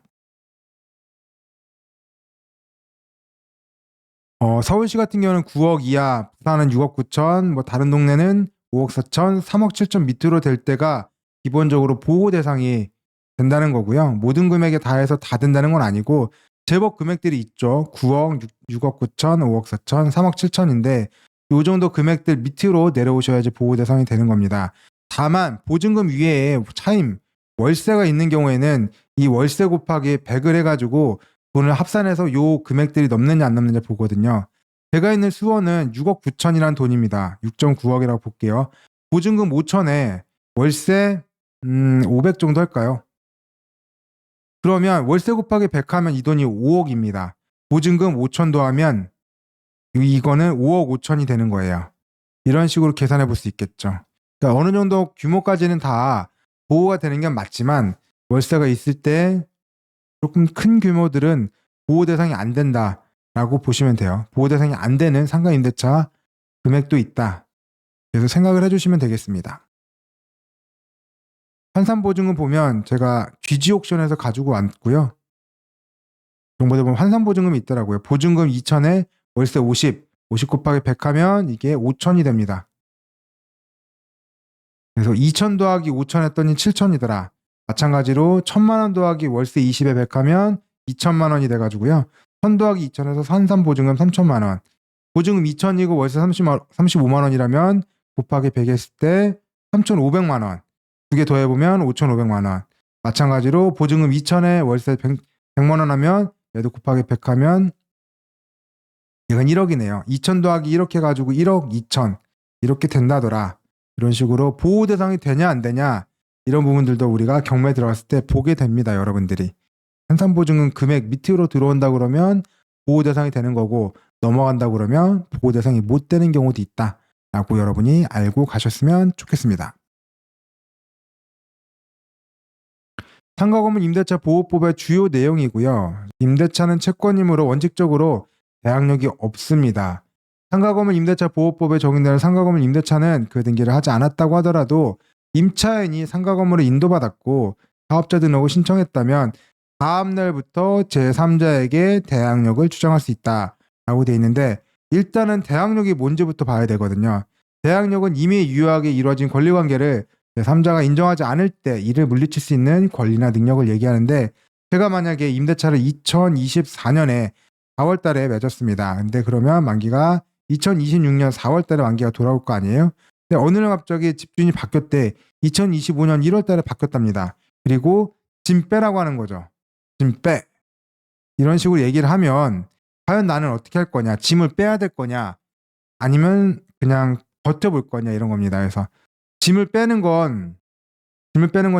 서울시 같은 경우는 9억 이하, 부산은 6억 9천, 뭐 다른 동네는 5억 4천, 3억 7천 밑으로 될 때가 기본적으로 보호 대상이 된다는 거고요. 모든 금액에 다 해서 다 된다는 건 아니고 제법 금액들이 있죠. 9억, 6억 9천, 5억 4천, 3억 7천인데 이 정도 금액들 밑으로 내려오셔야지 보호 대상이 되는 겁니다. 다만 보증금 위에 차임, 월세가 있는 경우에는 이 월세 곱하기 100을 해가지고 돈을 합산해서 요 금액들이 넘느냐 안 넘느냐 보거든요. 제가 있는 수원은 6억 9천이라는 돈입니다. 6.9억이라고 볼게요. 보증금 5천에 월세 500 정도 할까요? 그러면 월세 곱하기 100 하면 이 돈이 5억입니다. 보증금 5천 더하면 이거는 5억 5천이 되는 거예요. 이런 식으로 계산해 볼 수 있겠죠. 그러니까 어느 정도 규모까지는 다 보호가 되는 게 맞지만 월세가 있을 때 조금 큰 규모들은 보호 대상이 안 된다라고 보시면 돼요. 보호 대상이 안 되는 상가 임대차 금액도 있다. 그래서 생각을 해주시면 되겠습니다. 환산보증금 보면 제가 GG옥션에서 가지고 왔고요. 정보들 보면 환산보증금이 있더라고요. 보증금 2천에 월세 50 곱하기 100 하면 이게 5천이 됩니다. 그래서 2천 더하기 5천 했더니 7천이더라. 마찬가지로 1,000만 원 더하기 월세 20에 100 하면 2천만 원이 돼가지고요. 1,000 더하기 2천에서 환산보증금 3천만 원. 보증금 2천이고 월세 35만 원이라면 곱하기 100 했을 때 3,500만 원. 두 개 더해보면 5,500만 원. 마찬가지로 보증금 2천에 월세 100만 원 하면 얘도 곱하기 100 하면 이건 1억이네요. 2천 더하기 이렇게 해가지고 1억 2천 이렇게 된다더라. 이런 식으로 보호 대상이 되냐 안 되냐 이런 부분들도 우리가 경매에 들어갔을 때 보게 됩니다. 여러분들이. 환산보증금 금액 밑으로 들어온다 그러면 보호 대상이 되는 거고 넘어간다 그러면 보호 대상이 못 되는 경우도 있다라고 여러분이 알고 가셨으면 좋겠습니다. 상가건물 임대차 보호법의 주요 내용이고요. 임대차는 채권이므로 원칙적으로 대항력이 없습니다. 상가건물 임대차 보호법에 적용되는 상가건물 임대차는 그 등기를 하지 않았다고 하더라도 임차인이 상가건물을 인도받았고 사업자 등록을 신청했다면 다음 날부터 제3자에게 대항력을 주장할 수 있다라고 돼 있는데 일단은 대항력이 뭔지부터 봐야 되거든요. 대항력은 이미 유효하게 이루어진 권리관계를 제3자가 인정하지 않을 때 이를 물리칠 수 있는 권리나 능력을 얘기하는데 제가 만약에 임대차를 2024년에 4월 달에 맺었습니다. 근데 그러면 만기가 2026년 4월 달에 만기가 돌아올 거 아니에요? 근데 어느 날 갑자기 집주인이 바뀌었대. 2025년 1월 달에 바뀌었답니다. 그리고 짐 빼라고 하는 거죠. 짐 빼. 이런 식으로 얘기를 하면 과연 나는 어떻게 할 거냐? 짐을 빼야 될 거냐? 아니면 그냥 버텨볼 거냐? 이런 겁니다. 그래서 짐을 빼는 건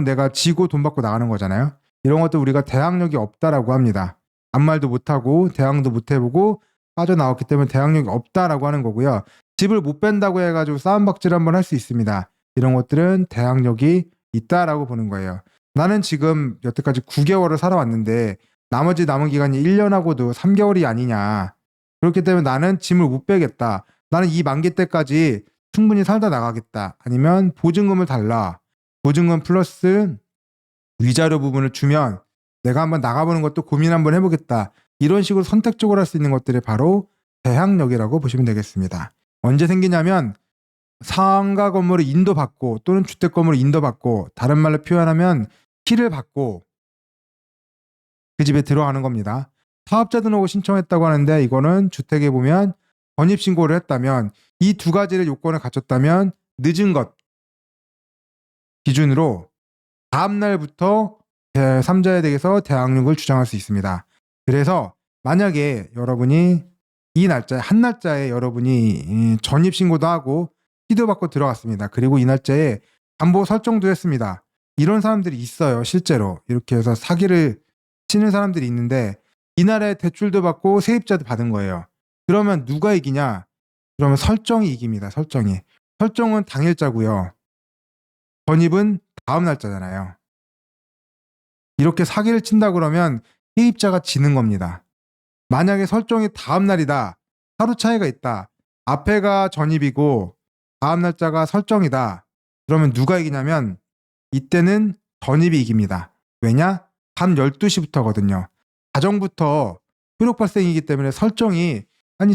내가 지고 돈 받고 나가는 거잖아요. 이런 것도 우리가 대항력이 없다라고 합니다. 아무 말도 못하고 대항도 못 해보고 빠져나왔기 때문에 대항력이 없다라고 하는 거고요. 집을 못 뺀다고 해가지고 싸움박질 한번 할 수 있습니다. 이런 것들은 대항력이 있다라고 보는 거예요. 나는 지금 여태까지 9개월을 살아왔는데 나머지 남은 기간이 1년하고도 3개월이 아니냐. 그렇기 때문에 나는 짐을 못 빼겠다. 나는 이 만기 때까지 충분히 살다 나가겠다. 아니면 보증금을 달라. 보증금 플러스 위자료 부분을 주면 내가 한번 나가보는 것도 고민 한번 해보겠다. 이런 식으로 선택적으로 할 수 있는 것들이 바로 대항력이라고 보시면 되겠습니다. 언제 생기냐면 상가 건물을 인도받고 또는 주택 건물을 인도받고 다른 말로 표현하면 키를 받고 그 집에 들어가는 겁니다. 사업자 등록을 신청했다고 하는데 이거는 주택에 보면 전입신고를 했다면 이 두 가지의 요건을 갖췄다면 늦은 것 기준으로 다음 날부터 제3자에 대해서 대항력을 주장할 수 있습니다. 그래서 만약에 여러분이 이 날짜에 한 날짜에 여러분이 전입신고도 하고 키도 받고 들어갔습니다. 그리고 이 날짜에 담보 설정도 했습니다. 이런 사람들이 있어요. 실제로 이렇게 해서 사기를 치는 사람들이 있는데 이날에 대출도 받고 세입자도 받은 거예요. 그러면 누가 이기냐? 그러면 설정이 이깁니다. 설정은 당일자고요. 전입은 다음 날짜잖아요. 이렇게 사기를 친다 그러면 세입자가 지는 겁니다. 만약에 설정이 다음 날이다. 하루 차이가 있다. 앞에가 전입이고 다음 날짜가 설정이다. 그러면 누가 이기냐면 이때는 전입이 이깁니다. 왜냐? 밤 12시부터거든요. 자정부터 효력 발생이기 때문에 설정이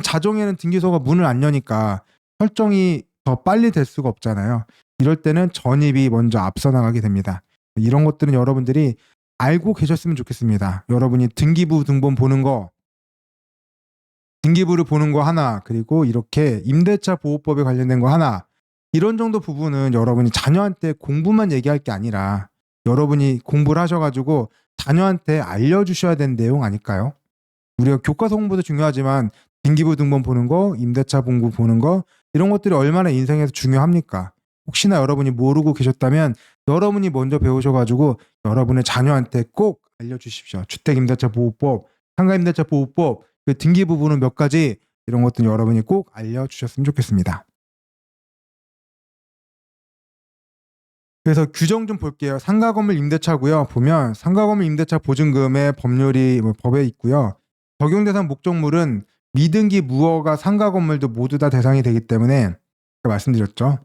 자정에는 등기소가 문을 안 여니까 설정이 더 빨리 될 수가 없잖아요. 이럴 때는 전입이 먼저 앞서 나가게 됩니다. 이런 것들은 여러분들이 알고 계셨으면 좋겠습니다. 여러분이 등기부 등본 보는 거, 등기부를 보는 거 하나, 그리고 이렇게 임대차 보호법에 관련된 거 하나, 이런 정도 부분은 여러분이 자녀한테 공부만 얘기할 게 아니라 여러분이 공부를 하셔가지고 자녀한테 알려주셔야 되는 내용 아닐까요? 우리가 교과서 공부도 중요하지만 등기부 등본 보는 거, 임대차 공부 보는 거 이런 것들이 얼마나 인생에서 중요합니까? 혹시나 여러분이 모르고 계셨다면 여러분이 먼저 배우셔가지고 여러분의 자녀한테 꼭 알려주십시오. 주택임대차보호법, 상가임대차보호법, 그 등기부 부분 몇 가지 이런 것들 여러분이 꼭 알려주셨으면 좋겠습니다. 그래서 규정 좀 볼게요. 상가건물 임대차고요. 보면 상가건물 임대차 보증금의 법률이 법에 있고요. 적용 대상 목적물은 미등기 무허가 상가건물도 모두 다 대상이 되기 때문에 말씀드렸죠.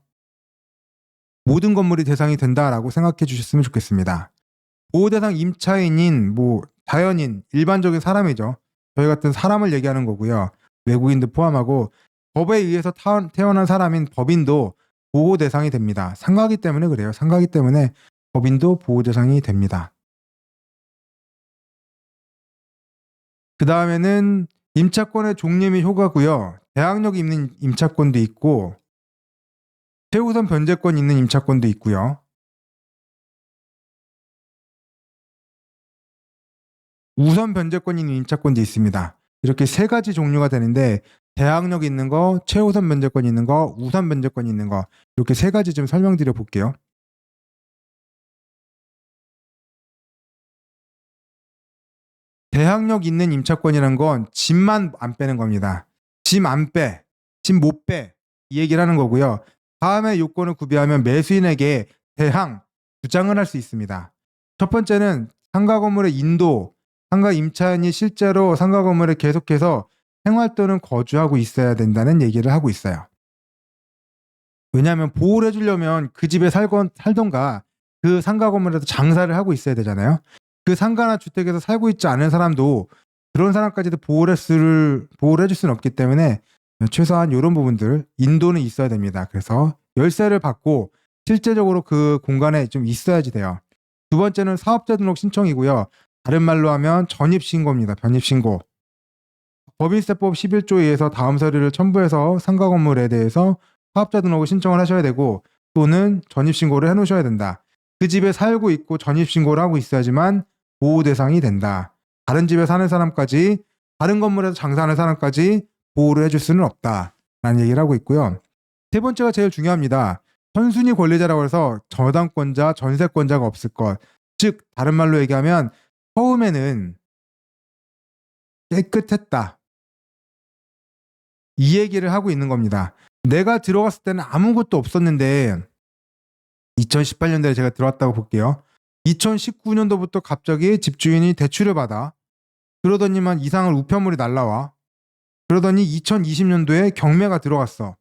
모든 건물이 대상이 된다라고 생각해 주셨으면 좋겠습니다. 보호 대상 임차인인 자연인 일반적인 사람이죠. 저희 같은 사람을 얘기하는 거고요. 외국인도 포함하고 법에 의해서 태어난 사람인 법인도 보호 대상이 됩니다. 상가기 때문에 그래요. 상가기 때문에 법인도 보호 대상이 됩니다. 그 다음에는 임차권의 종류 및 효과고요. 대항력이 있는 임차권도 있고 최우선 변제권 있는 임차권도 있고요. 우선 변제권 있는 임차권도 있습니다. 이렇게 세 가지 종류가 되는데 대항력 있는 거, 최우선 변제권 있는 거, 우선 변제권 있는 거 이렇게 세 가지 좀 설명드려 볼게요. 대항력 있는 임차권이라는 건 짐만 안 빼는 겁니다. 짐 안 빼, 짐 못 빼 이 얘기를 하는 거고요. 다음에 요건을 구비하면 매수인에게 대항, 주장을 할 수 있습니다. 첫 번째는 상가 건물의 인도, 상가 임차인이 실제로 상가 건물에 계속해서 생활 또는 거주하고 있어야 된다는 얘기를 하고 있어요. 왜냐하면 보호를 해주려면 그 집에 살던가 그 상가 건물에서 장사를 하고 있어야 되잖아요. 그 상가나 주택에서 살고 있지 않은 사람도 그런 사람까지도 보호를 해줄 수는 없기 때문에 최소한 이런 부분들 인도는 있어야 됩니다. 그래서 열쇠를 받고 실제적으로 그 공간에 좀 있어야지 돼요. 두 번째는 사업자 등록 신청이고요. 다른 말로 하면 전입신고입니다. 변입신고. 법인세법 11조에 의해서 다음 서류를 첨부해서 상가 건물에 대해서 사업자 등록을 신청을 하셔야 되고 또는 전입신고를 해놓으셔야 된다. 그 집에 살고 있고 전입신고를 하고 있어야지만 보호 대상이 된다. 다른 집에 사는 사람까지, 다른 건물에서 장사하는 사람까지 보호를 해줄 수는 없다. 라는 얘기를 하고 있고요. 세 번째가 제일 중요합니다. 선순위 권리자라고 해서 저당권자, 전세권자가 없을 것. 즉 다른 말로 얘기하면 처음에는 깨끗했다. 이 얘기를 하고 있는 겁니다. 내가 들어갔을 때는 아무것도 없었는데 2018년도에 제가 들어왔다고 볼게요. 2019년도부터 갑자기 집주인이 대출을 받아 그러더니만 이상한 우편물이 날라와 그러더니 2020년도에 경매가 들어갔어.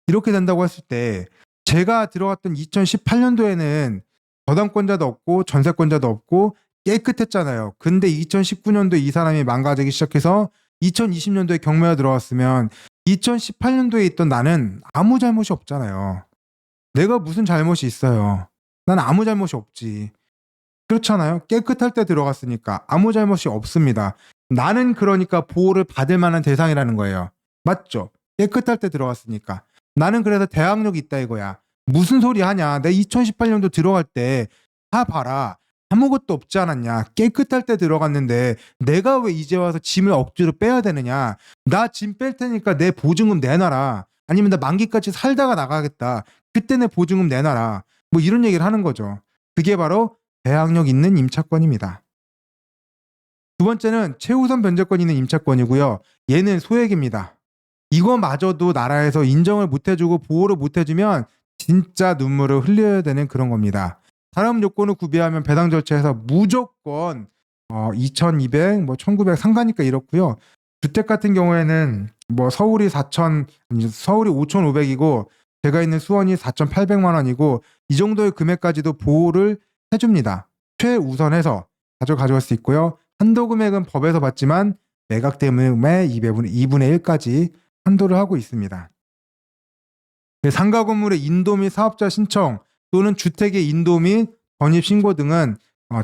이렇게 된다고 했을 때 제가 들어갔던 2018년도에는 저당권자도 없고 전세권자도 없고 깨끗했잖아요. 근데 2019년도에 이 사람이 망가지기 시작해서 2020년도에 경매가 들어왔으면 2018년도에 있던 나는 아무 잘못이 없잖아요. 내가 무슨 잘못이 있어요. 난 아무 잘못이 없지. 그렇잖아요. 깨끗할 때 들어갔으니까 아무 잘못이 없습니다. 나는 그러니까 보호를 받을 만한 대상이라는 거예요. 맞죠? 깨끗할 때 들어갔으니까. 나는 그래서 대항력이 있다 이거야. 무슨 소리 하냐. 내 2018년도 들어갈 때 다 봐라. 아무것도 없지 않았냐. 깨끗할 때 들어갔는데 내가 왜 이제 와서 짐을 억지로 빼야 되느냐. 나 짐 뺄 테니까 내 보증금 내놔라. 아니면 나 만기까지 살다가 나가겠다. 그때 내 보증금 내놔라. 뭐 이런 얘기를 하는 거죠. 그게 바로 대항력 있는 임차권입니다. 두 번째는 최우선 변제권 있는 임차권이고요. 얘는 소액입니다. 이거마저도 나라에서 인정을 못 해주고 보호를 못 해주면 진짜 눈물을 흘려야 되는 그런 겁니다. 다른 요건을 구비하면 배당 절차에서 무조건 2200, 1900 상가니까 이렇고요. 주택 같은 경우에는 뭐 서울이 5,500이고 제가 있는 수원이 4,800만 원이고 이 정도의 금액까지도 보호를 해줍니다. 최우선해서 가져갈 수 있고요. 한도 금액은 법에서 받지만 매각 대금의 2분의 1까지 한도를 하고 있습니다. 상가 건물의 인도 및 사업자 신청 또는 주택의 인도 및 전입 신고 등은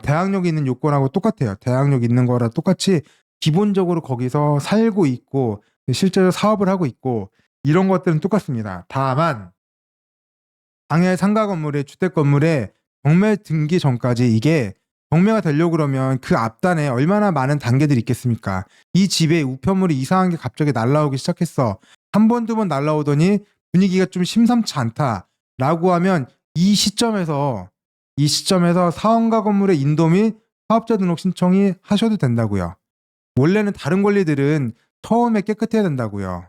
대항력 있는 요건하고 똑같아요. 대항력 있는 거라 똑같이 기본적으로 거기서 살고 있고 실제로 사업을 하고 있고 이런 것들은 똑같습니다. 다만 당해 상가 건물의 주택 건물에 경매 등기 전까지 이게 경매가 되려고 그러면 그 앞단에 얼마나 많은 단계들이 있겠습니까? 이 집에 우편물이 이상한 게 갑자기 날라오기 시작했어. 한 번, 두 번 날라오더니 분위기가 좀 심상치 않다라고 하면 이 시점에서 상가 건물의 인도 및 사업자 등록 신청이 하셔도 된다고요. 원래는 다른 권리들은 처음에 깨끗해야 된다고요.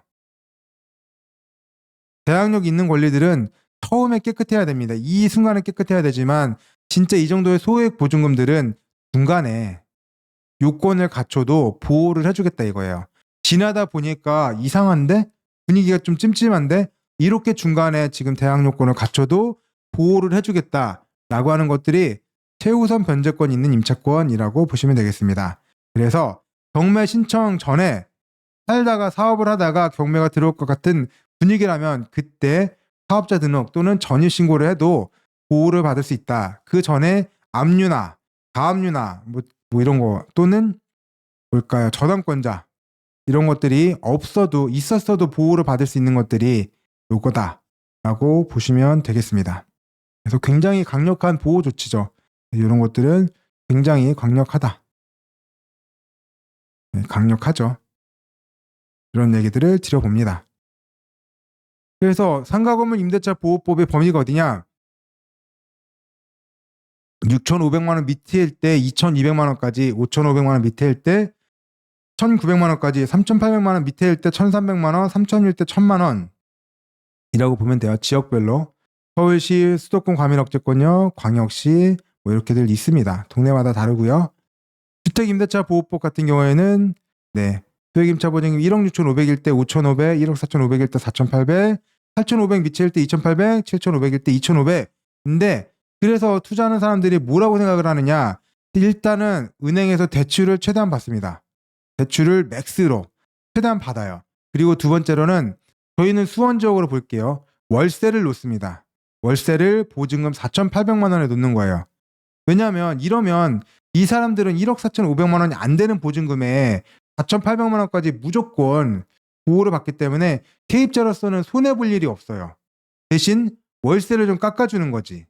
대항력 있는 권리들은 처음에 깨끗해야 됩니다. 이 순간에 깨끗해야 되지만 진짜 이 정도의 소액 보증금들은 중간에 요건을 갖춰도 보호를 해주겠다 이거예요. 지나다 보니까 이상한데? 분위기가 좀 찜찜한데? 이렇게 중간에 지금 대항 요건을 갖춰도 보호를 해주겠다라고 하는 것들이 최우선 변제권 있는 임차권이라고 보시면 되겠습니다. 그래서 경매 신청 전에 살다가 사업을 하다가 경매가 들어올 것 같은 분위기라면 그때 사업자 등록 또는 전입신고를 해도 보호를 받을 수 있다. 그 전에 압류나 가압류나 뭐 이런 거 또는 뭘까요? 저당권자 이런 것들이 있었어도 보호를 받을 수 있는 것들이 요거다라고 보시면 되겠습니다. 그래서 굉장히 강력한 보호 조치죠. 이런 것들은 굉장히 강력하다. 네, 강력하죠. 이런 얘기들을 드려봅니다. 그래서 상가건물 임대차 보호법의 범위가 어디냐? 6,500만 원 밑일 때 2,200만 원까지, 5,500만 원 밑일 때 1,900만 원까지, 3,800만 원 밑일 때 1,300만 원, 3,000일 때 1,000만 원이라고 보면 돼요. 지역별로. 서울시 수도권 과밀억제권역, 광역시 뭐 이렇게들 있습니다. 동네마다 다르고요. 주택임대차 보호법 같은 경우에는 주택임차 보증금 1억 6,500일 때 5,500, 1억 4,500일 때 4,800, 8,500 미칠 때 2,800, 7,500일 때 2,500. 근데 그래서 투자하는 사람들이 뭐라고 생각을 하느냐? 일단은 은행에서 대출을 최대한 받습니다. 대출을 맥스로 최대한 받아요. 그리고 두 번째로는 저희는 수원 지역으로 볼게요. 월세를 놓습니다. 월세를 보증금 4,800만 원에 놓는 거예요. 왜냐하면 이러면 이 사람들은 1억 4,500만 원이 안 되는 보증금에 4,800만 원까지 무조건 보호를 받기 때문에 세입자로서는 손해볼 일이 없어요. 대신 월세를 좀 깎아주는 거지.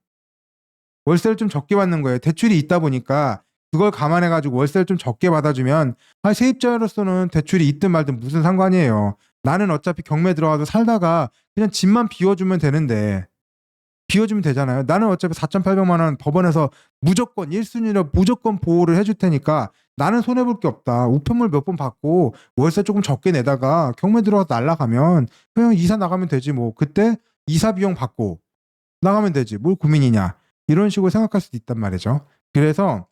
월세를 좀 적게 받는 거예요. 대출이 있다 보니까 그걸 감안해가지고 월세를 좀 적게 받아주면 세입자로서는 대출이 있든 말든 무슨 상관이에요. 나는 어차피 경매 들어가서 살다가 그냥 집만 비워주면 되는데 비워주면 되잖아요. 나는 어차피 4,800만 원 법원에서 무조건 1순위로 무조건 보호를 해줄 테니까 나는 손해볼 게 없다. 우편물 몇 번 받고 월세 조금 적게 내다가 경매 들어가서 날라가면 그냥 이사 나가면 되지 뭐. 그때 이사 비용 받고 나가면 되지. 뭘 고민이냐. 이런 식으로 생각할 수도 있단 말이죠. 그래서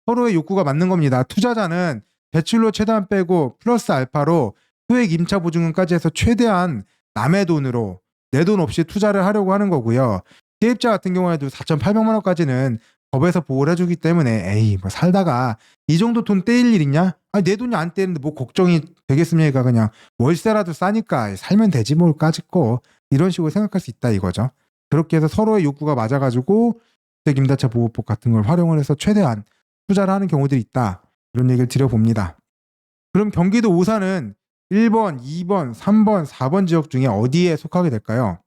서로의 욕구가 맞는 겁니다. 투자자는 대출로 최대한 빼고 플러스 알파로 소액 임차 보증금까지 해서 최대한 남의 돈으로 내 돈 없이 투자를 하려고 하는 거고요. 세입자 같은 경우에도 4,800만 원까지는 법에서 보호를 해주기 때문에 에이 뭐 살다가 이 정도 돈 떼일 일 있냐? 아니 내 돈이 안 떼는데 뭐 걱정이 되겠습니까? 그냥 월세라도 싸니까 살면 되지 뭘까짓고 이런 식으로 생각할 수 있다 이거죠. 그렇게 해서 서로의 욕구가 맞아가지고 주택 임대차 보호법 같은 걸 활용을 해서 최대한 투자를 하는 경우들이 있다. 이런 얘기를 드려봅니다. 그럼 경기도 오산은 1번, 2번, 3번, 4번 지역 중에 어디에 속하게 될까요?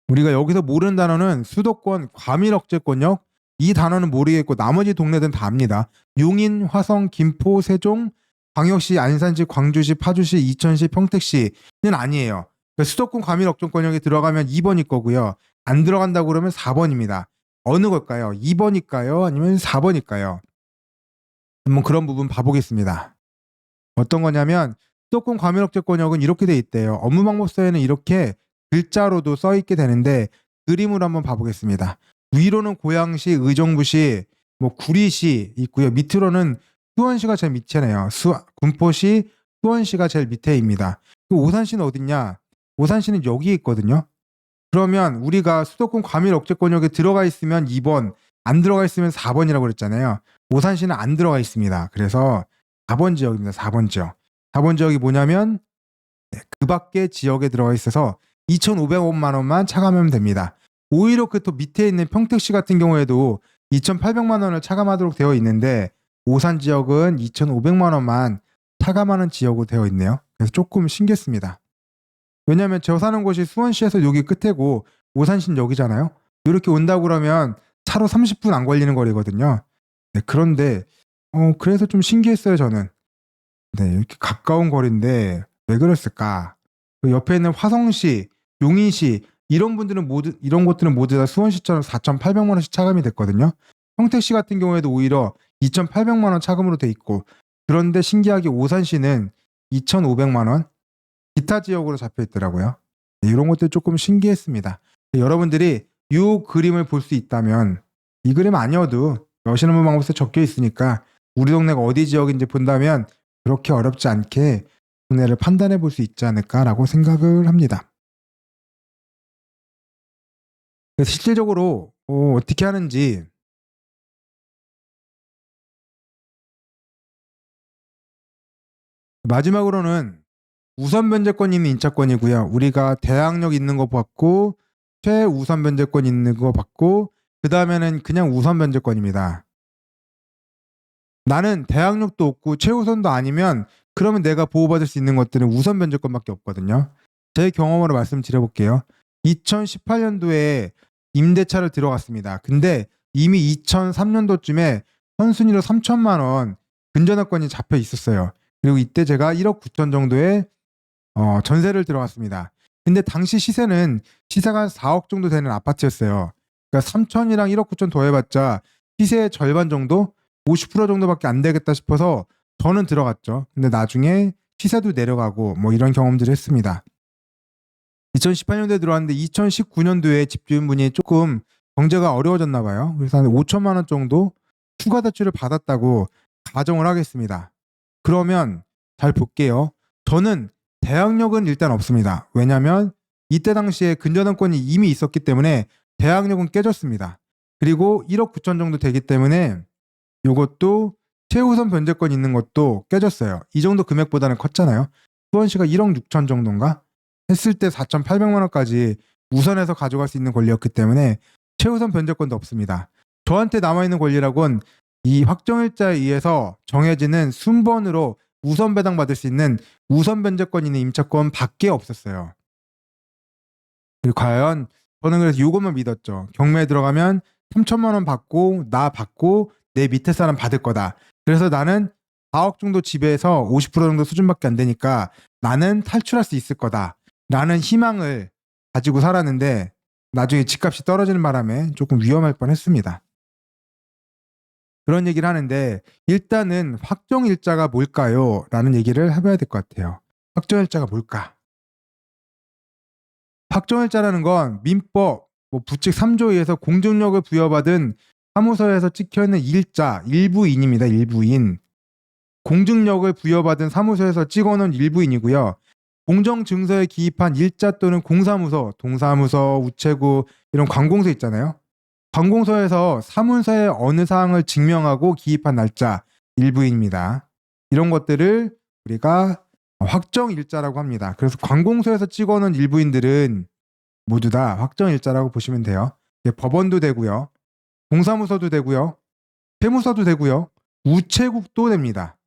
우리가 여기서 모르는 단어는 수도권, 과밀억제권역 이 단어는 모르겠고 나머지 동네들은 다 압니다. 용인, 화성, 김포, 세종, 광역시, 안산시, 광주시, 파주시, 이천시, 평택시는 아니에요. 그러니까 수도권 과밀억제권역에 들어가면 2번일 거고요. 안 들어간다고 그러면 4번입니다. 어느 걸까요? 2번일까요? 아니면 4번일까요? 한번 그런 부분 봐보겠습니다. 어떤 거냐면 수도권 과밀억제권역은 이렇게 돼 있대요. 업무방법서에는 이렇게 글자로도 써 있게 되는데 그림으로 한번 봐보겠습니다. 위로는 고양시, 의정부시, 뭐 구리시 있고요. 밑으로는 수원시가 제일 밑이네요. 군포시, 수원시가 제일 밑에입니다. 오산시는 어딨냐? 오산시는 여기에 있거든요. 그러면 우리가 수도권 과밀억제권역에 들어가 있으면 2번, 안 들어가 있으면 4번이라고 그랬잖아요. 오산시는 안 들어가 있습니다. 그래서 4번 지역입니다. 4번 지역. 4번 지역이 뭐냐면 그 밖에 지역에 들어가 있어서 2,500만 원만 차감하면 됩니다. 오히려 그 또 밑에 있는 평택시 같은 경우에도 2,800만 원을 차감하도록 되어 있는데 오산 지역은 2,500만 원만 차감하는 지역으로 되어 있네요. 그래서 조금 신기했습니다. 왜냐하면 저 사는 곳이 수원시에서 여기 끝이고 오산시는 여기잖아요. 이렇게 온다고 그러면 차로 30분 안 걸리는 거리거든요. 네, 그런데 그래서 좀 신기했어요 저는. 네, 이렇게 가까운 거리인데 왜 그랬을까? 그 옆에 있는 화성시, 용인시 이런 곳들은 모두 다 수원시처럼 4,800만 원씩 차감이 됐거든요. 평택시 같은 경우에도 오히려 2,800만 원 차감으로 돼 있고 그런데 신기하게 오산시는 2,500만 원 기타 지역으로 잡혀 있더라고요. 네, 이런 것들 조금 신기했습니다. 네, 여러분들이 이 그림을 볼 수 있다면 이 그림 아니어도 여신업무 방법서에 적혀 있으니까 우리 동네가 어디 지역인지 본다면 그렇게 어렵지 않게 동네를 판단해 볼 수 있지 않을까라고 생각을 합니다. 그래서 실질적으로 어떻게 하는지 마지막으로는 우선 변제권이 있는 인차권이고요. 우리가 대항력 있는 거 받고 최우선 변제권 있는 거 받고 그 다음에는 그냥 우선 변제권입니다. 나는 대항력도 없고 최우선도 아니면 그러면 내가 보호받을 수 있는 것들은 우선 변제권밖에 없거든요. 제 경험으로 말씀드려볼게요. 2018년도에 임대차를 들어갔습니다. 근데 이미 2003년도쯤에 선순위로 3천만 원 근저당권이 잡혀 있었어요. 그리고 이때 제가 1억 9천 정도의 전세를 들어갔습니다. 근데 당시 시세는 시세가 한 4억 정도 되는 아파트였어요. 그러니까 3천이랑 1억 9천 더해봤자 시세의 절반 정도? 50% 정도밖에 안 되겠다 싶어서 저는 들어갔죠. 근데 나중에 시세도 내려가고 뭐 이런 경험들을 했습니다. 2018년도에 들어왔는데 2019년도에 집주인분이 조금 경제가 어려워졌나 봐요. 그래서 한 5천만 원 정도 추가 대출을 받았다고 가정을 하겠습니다. 그러면 잘 볼게요. 저는 대항력은 일단 없습니다. 왜냐하면 이때 당시에 근저당권이 이미 있었기 때문에 대항력은 깨졌습니다. 그리고 1억 9천 정도 되기 때문에 이것도 최우선 변제권 있는 것도 깨졌어요. 이 정도 금액보다는 컸잖아요. 수원시가 1억 6천 정도인가 했을 때 4,800만 원까지 우선해서 가져갈 수 있는 권리였기 때문에 최우선 변제권도 없습니다. 저한테 남아있는 권리라곤 이 확정일자에 의해서 정해지는 순번으로 우선 배당받을 수 있는 우선 변제권 있는 임차권 밖에 없었어요. 그리고 과연 저는 그래서 이것만 믿었죠. 경매에 들어가면 3천만 원 받고 나 받고 내 밑에 사람 받을 거다. 그래서 나는 4억 정도 지배해서 50% 정도 수준밖에 안 되니까 나는 탈출할 수 있을 거다. 라는 희망을 가지고 살았는데 나중에 집값이 떨어지는 바람에 조금 위험할 뻔했습니다. 그런 얘기를 하는데 일단은 확정일자가 뭘까요? 라는 얘기를 해봐야 될 것 같아요. 확정일자가 뭘까? 확정일자라는 건 민법 부칙 3조에 의해서 공증력을 부여받은 사무소에서 찍혀있는 일자, 일부인입니다. 일부인. 공증력을 부여받은 사무소에서 찍어놓은 일부인이고요. 공정증서에 기입한 일자 또는 공사무소, 동사무소, 우체국 이런 관공서 있잖아요. 관공서에서 사문서의 어느 사항을 증명하고 기입한 날짜, 일부인입니다. 이런 것들을 우리가 확정일자라고 합니다. 그래서 관공서에서 찍어놓은 일부인들은 모두 다 확정일자라고 보시면 돼요. 법원도 되고요. 동사무소도 되고요. 세무서도 되고요. 우체국도 됩니다.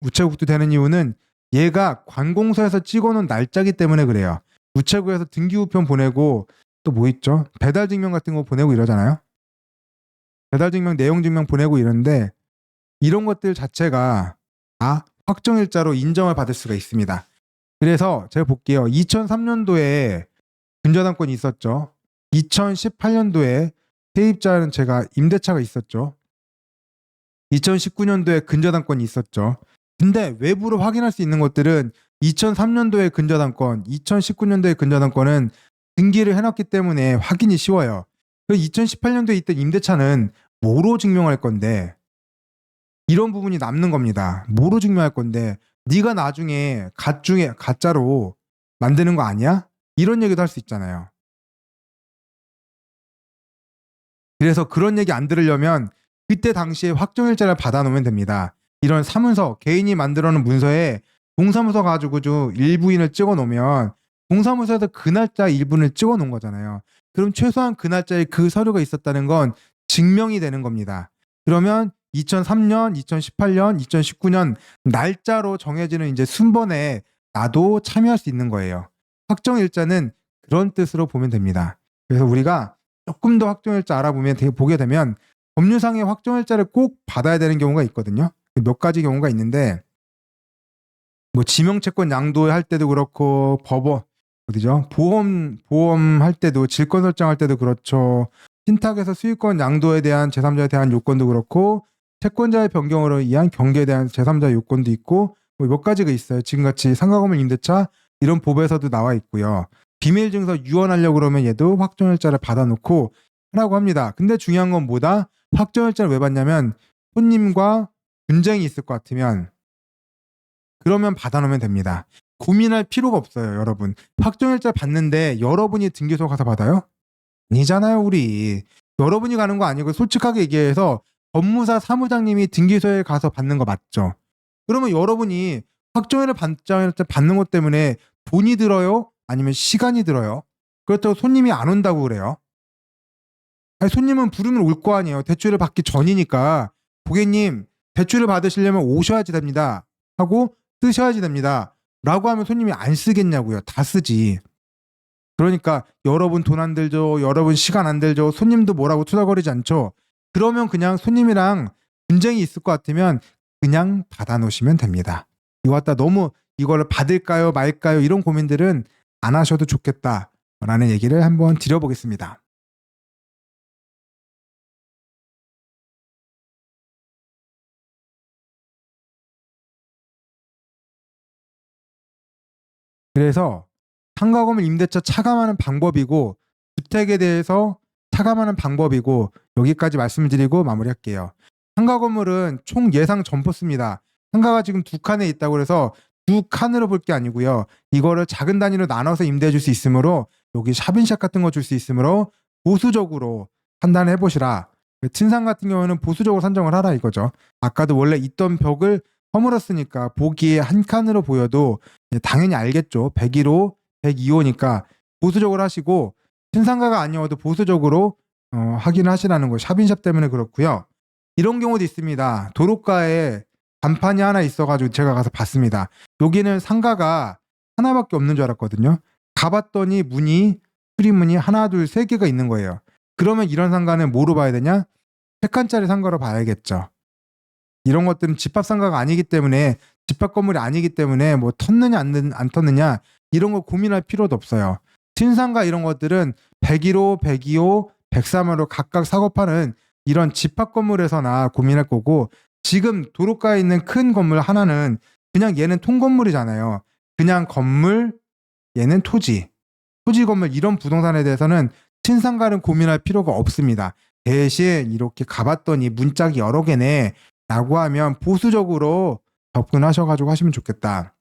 우체국도 되는 이유는 얘가 관공서에서 찍어놓은 날짜기 때문에 그래요. 우체국에서 등기우편 보내고 또 뭐 있죠? 배달증명 같은 거 보내고 이러잖아요. 배달증명, 내용증명 보내고 이러는데 이런 것들 자체가 다 확정일자로 인정을 받을 수가 있습니다. 그래서 제가 볼게요. 2003년도에 근저당권이 있었죠. 2018년도에 세입자는 제가 임대차가 있었죠. 2019년도에 근저당권이 있었죠. 근데 외부로 확인할 수 있는 것들은 2003년도의 근저당권, 2019년도의 근저당권은 등기를 해놨기 때문에 확인이 쉬워요. 2018년도에 있던 임대차는 뭐로 증명할 건데 이런 부분이 남는 겁니다. 뭐로 증명할 건데 네가 나중에 가짜로 만드는 거 아니야? 이런 얘기도 할 수 있잖아요. 그래서 그런 얘기 안 들으려면 그때 당시에 확정일자를 받아놓으면 됩니다. 이런 사문서, 개인이 만들어 놓은 문서에 동사무소 가지고 일부인을 찍어 놓으면 동사무소에서 그 날짜 일부인을 찍어 놓은 거잖아요. 그럼 최소한 그 날짜에 그 서류가 있었다는 건 증명이 되는 겁니다. 그러면 2003년, 2018년, 2019년 날짜로 정해지는 이제 순번에 나도 참여할 수 있는 거예요. 확정일자는 그런 뜻으로 보면 됩니다. 그래서 우리가 조금 더 확정일자 보게 되면 법률상의 확정일자를 꼭 받아야 되는 경우가 있거든요. 몇 가지 경우가 있는데 지명채권 양도할 때도 그렇고 보험 할 때도 질권 설정할 때도 그렇죠. 신탁에서 수익권 양도에 대한 제3자에 대한 요건도 그렇고 채권자의 변경으로 의한 경계에 대한 제3자 요건도 있고 몇 가지가 있어요. 지금같이 상가건물 임대차 이런 법에서도 나와 있고요. 비밀증서 유언하려고 그러면 얘도 확정일자를 받아놓고 하라고 합니다. 근데 중요한 건 뭐다? 확정일자를 왜 받냐면 손님과 분쟁이 있을 것 같으면 그러면 받아놓으면 됩니다. 고민할 필요가 없어요, 여러분. 확정일자 받는데 여러분이 등기소 가서 받아요? 아니잖아요, 우리. 여러분이 가는 거 아니고 솔직하게 얘기해서 법무사 사무장님이 등기소에 가서 받는 거 맞죠? 그러면 여러분이 확정일을 받는 것 때문에 돈이 들어요? 아니면 시간이 들어요? 그렇다고 손님이 안 온다고 그래요? 아니, 손님은 부르면 올 거 아니에요. 대출을 받기 전이니까 고객님 대출을 받으시려면 오셔야지 됩니다 하고 쓰셔야지 됩니다 라고 하면 손님이 안 쓰겠냐고요. 다 쓰지. 그러니까 여러분 돈 안 들죠, 여러분 시간 안 들죠, 손님도 뭐라고 투덜거리지 않죠. 그러면 그냥 손님이랑 분쟁이 있을 것 같으면 그냥 받아놓으시면 됩니다. 이거 갖다 너무 이거를 받을까요 말까요 이런 고민들은 안 하셔도 좋겠다라는 얘기를 한번 드려보겠습니다. 그래서 상가건물 임대차 차감하는 방법이고 주택에 대해서 차감하는 방법이고 여기까지 말씀드리고 마무리할게요. 상가건물은 총 예상 점포수입니다. 상가가 지금 2칸에 있다고 해서 2칸으로 볼 게 아니고요. 이거를 작은 단위로 나눠서 임대해 줄 수 있으므로 여기 샵인샵 같은 거 줄 수 있으므로 보수적으로 판단해 보시라. 친상 같은 경우는 보수적으로 산정을 하라 이거죠. 아까도 원래 있던 벽을 허물었으니까 보기에 한 칸으로 보여도 당연히 알겠죠. 101호, 102호니까 보수적으로 하시고 친상가가 아니어도 보수적으로 확인을 하시라는 거예요. 샵인샵 때문에 그렇고요. 이런 경우도 있습니다. 도로가에 간판이 하나 있어가지고 제가 가서 봤습니다. 여기는 상가가 하나밖에 없는 줄 알았거든요. 가봤더니 출입문이 하나, 둘, 세 개가 있는 거예요. 그러면 이런 상가는 뭐로 봐야 되냐? 3칸짜리 상가로 봐야겠죠. 이런 것들은 집합상가가 아니기 때문에, 집합 건물이 아니기 때문에 뭐 텄느냐 안 텄느냐 이런 거 고민할 필요도 없어요. 친상가 이런 것들은 101호, 102호, 103호로 각각 사고 파는 이런 집합 건물에서나 고민할 거고, 지금 도로가에 있는 큰 건물 하나는 그냥 얘는 통건물이잖아요. 그냥 건물, 얘는 토지 건물, 이런 부동산에 대해서는 친상가는 고민할 필요가 없습니다. 대신 이렇게 가봤더니 문짝이 여러 개네 라고 하면 보수적으로 접근하셔가지고 하시면 좋겠다.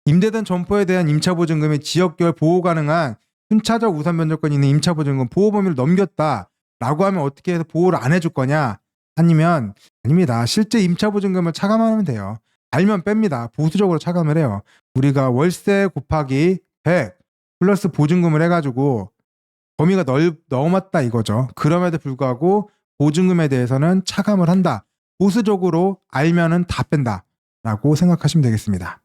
임대된 점포에 대한 임차보증금이 지역별 보호 가능한 순차적 우선 변조권이 있는 임차보증금 보호 범위를 넘겼다 라고 하면 어떻게 해서 보호를 안 해줄 거냐? 아니면 아닙니다. 실제 임차보증금을 차감하면 돼요. 알면 뺍니다. 보수적으로 차감을 해요. 우리가 월세 곱하기 100 플러스 보증금을 해가지고 범위가 넘었다 이거죠. 그럼에도 불구하고 보증금에 대해서는 차감을 한다. 보수적으로 알면은 다 뺀다 라고 생각하시면 되겠습니다.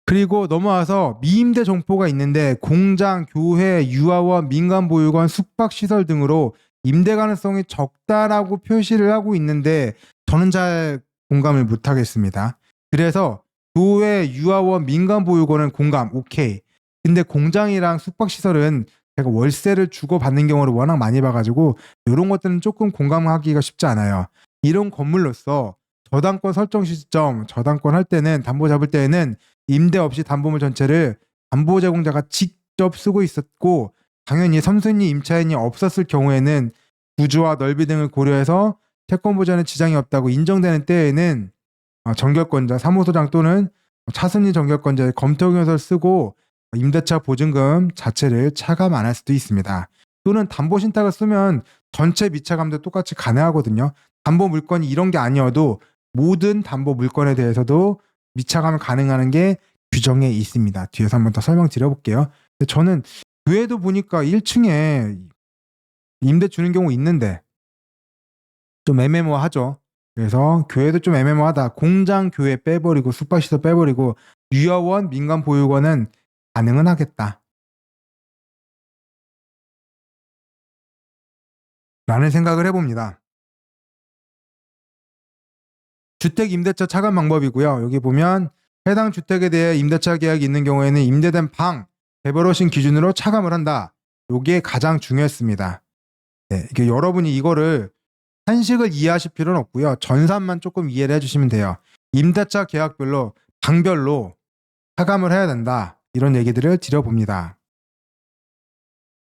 그리고 넘어와서 미임대 점포가 있는데 공장, 교회, 유아원, 민간보육원, 숙박시설 등으로 임대 가능성이 적다라고 표시를 하고 있는데 저는 잘 공감을 못하겠습니다. 그래서 교회, 유아원, 민간보육원은 공감, 오케이. 근데 공장이랑 숙박시설은 제가 월세를 주고 받는 경우를 워낙 많이 봐가지고 이런 것들은 조금 공감하기가 쉽지 않아요. 이런 건물로서 저당권 설정 시점, 저당권 할 때는, 담보 잡을 때에는 임대 없이 담보물 전체를 담보 제공자가 직접 쓰고 있었고, 당연히 선순위 임차인이 없었을 경우에는 구조와 넓이 등을 고려해서 채권 보전에 지장이 없다고 인정되는 때에는 정결권자, 사무소장 또는 차순위 정결권자의 검토 의견서를 쓰고 임대차 보증금 자체를 차감 안 할 수도 있습니다. 또는 담보 신탁을 쓰면 전체 미차감도 똑같이 가능하거든요. 담보 물건이 이런 게 아니어도 모든 담보 물건에 대해서도 미차감을 가능하는 게 규정에 있습니다. 뒤에서 한번 더 설명드려볼게요. 저는 교회도 보니까 1층에 임대 주는 경우 있는데 좀 애매모호하죠. 그래서 교회도 좀 애매모호하다. 공장, 교회 빼버리고 숙박시설 빼버리고 유아원, 민간보육원은 가능은 하겠다 라는 생각을 해봅니다. 주택 임대차 차감 방법이고요. 여기 보면 해당 주택에 대해 임대차 계약이 있는 경우에는 임대된 방, 배버러신 기준으로 차감을 한다. 이게 가장 중요했습니다. 네, 이게 여러분이 이거를 한식을 이해하실 필요는 없고요. 전산만 조금 이해를 해주시면 돼요. 임대차 계약별로 방별로 차감을 해야 된다. 이런 얘기들을 드려봅니다.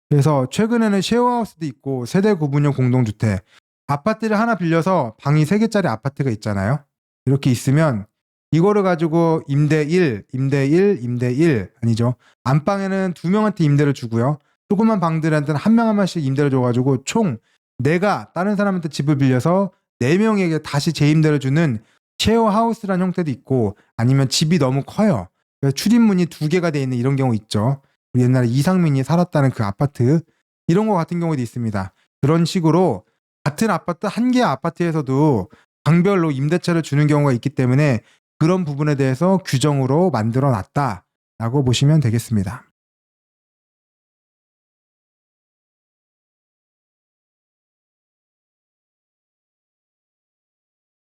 그래서 최근에는 쉐어하우스도 있고 세대 구분형 공동주택, 아파트를 하나 빌려서 방이 3개짜리 아파트가 있잖아요. 이렇게 있으면 이거를 가지고 임대 1, 임대 1, 임대 1 아니죠. 안방에는 2명한테 임대를 주고요. 조그만 방들한테는 한 명 한 명씩 임대를 줘가지고 총 내가 다른 사람한테 집을 빌려서 4명에게 다시 재임대를 주는 쉐어하우스라는 형태도 있고, 아니면 집이 너무 커요. 그래서 출입문이 2개가 돼 있는 이런 경우 있죠. 우리 옛날에 이상민이 살았다는 그 아파트, 이런 거 같은 경우도 있습니다. 그런 식으로 같은 아파트, 한 개의 아파트에서도 방별로 임대차를 주는 경우가 있기 때문에 그런 부분에 대해서 규정으로 만들어 놨다라고 보시면 되겠습니다.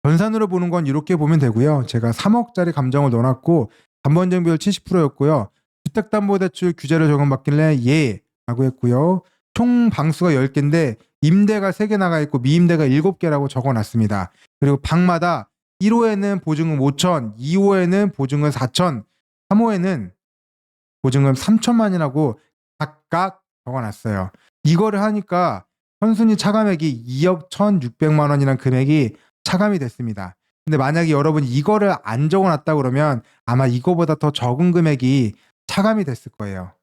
전산으로 보는 건 이렇게 보면 되고요. 제가 3억짜리 감정을 넣어놨고 담보인정 비율 70%였고요. 주택담보대출 규제를 적용받길래 예 라고 했고요. 총 방수가 10개인데 임대가 3개 나가 있고 미임대가 7개라고 적어놨습니다. 그리고 방마다 1호에는 보증금 5천, 2호에는 보증금 4천, 3호에는 보증금 3천만이라고 각각 적어놨어요. 이거를 하니까 선순위 차감액이 2억 1,600만 원이라는 금액이 차감이 됐습니다. 근데 만약에 여러분이 이거를 안 적어놨다 그러면 아마 이거보다 더 적은 금액이 차감이 됐을 거예요.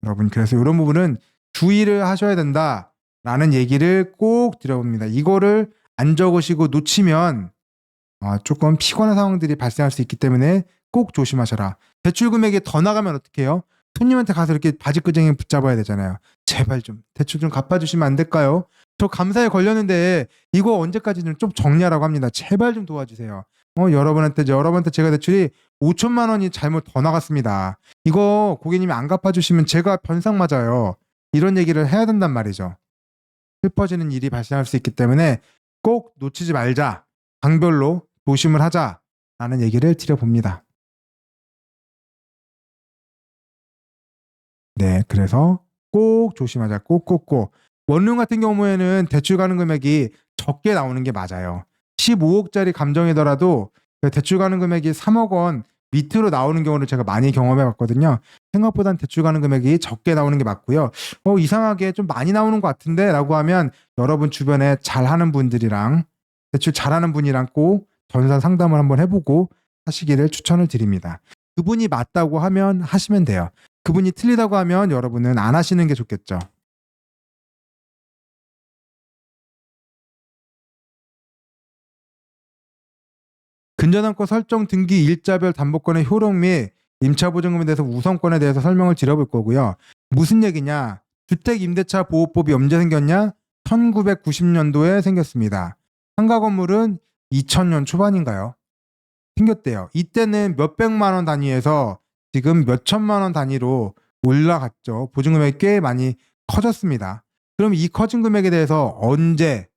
여러분, 그래서 이런 부분은 주의를 하셔야 된다라는 얘기를 꼭 드려봅니다. 이거를 안 적으시고 놓치면 조금 피곤한 상황들이 발생할 수 있기 때문에 꼭 조심하셔라. 대출 금액이 더 나가면 어떻게 해요? 손님한테 가서 이렇게 바지끄댕이 붙잡아야 되잖아요. 제발 좀 대출 좀 갚아주시면 안 될까요? 저 감사에 걸렸는데 이거 언제까지는 좀 정리하라고 합니다. 제발 좀 도와주세요. 여러분한테 제가 대출이 5천만 원이 잘못 더 나갔습니다. 이거 고객님이 안 갚아주시면 제가 변상 맞아요. 이런 얘기를 해야 된단 말이죠. 슬퍼지는 일이 발생할 수 있기 때문에 꼭 놓치지 말자. 방별로 조심을 하자라는 얘기를 드려봅니다. 네, 그래서 꼭 조심하자. 꼭꼭꼭. 원룸 같은 경우에는 대출 가능 금액이 적게 나오는 게 맞아요. 15억짜리 감정이더라도 대출 가능 금액이 3억 원 밑으로 나오는 경우를 제가 많이 경험해 봤거든요. 생각보단 대출 가능 금액이 적게 나오는 게 맞고요. 이상하게 좀 많이 나오는 것 같은데 라고 하면 여러분 주변에 잘하는 분들이랑 대출 잘하는 분이랑 꼭 전산 상담을 한번 해보고 하시기를 추천을 드립니다. 그분이 맞다고 하면 하시면 돼요. 그분이 틀리다고 하면 여러분은 안 하시는 게 좋겠죠. 근저당권 설정 등기 일자별 담보권의 효력 및 임차보증금에 대해서 우선권에 대해서 설명을 드려볼 거고요. 무슨 얘기냐? 주택임대차 보호법이 언제 생겼냐? 1990년도에 생겼습니다. 상가 건물은 2000년 초반인가요? 생겼대요. 이때는 몇백만 원 단위에서 지금 몇천만 원 단위로 올라갔죠. 보증금액이 꽤 많이 커졌습니다. 그럼 이 커진 금액에 대해서 언제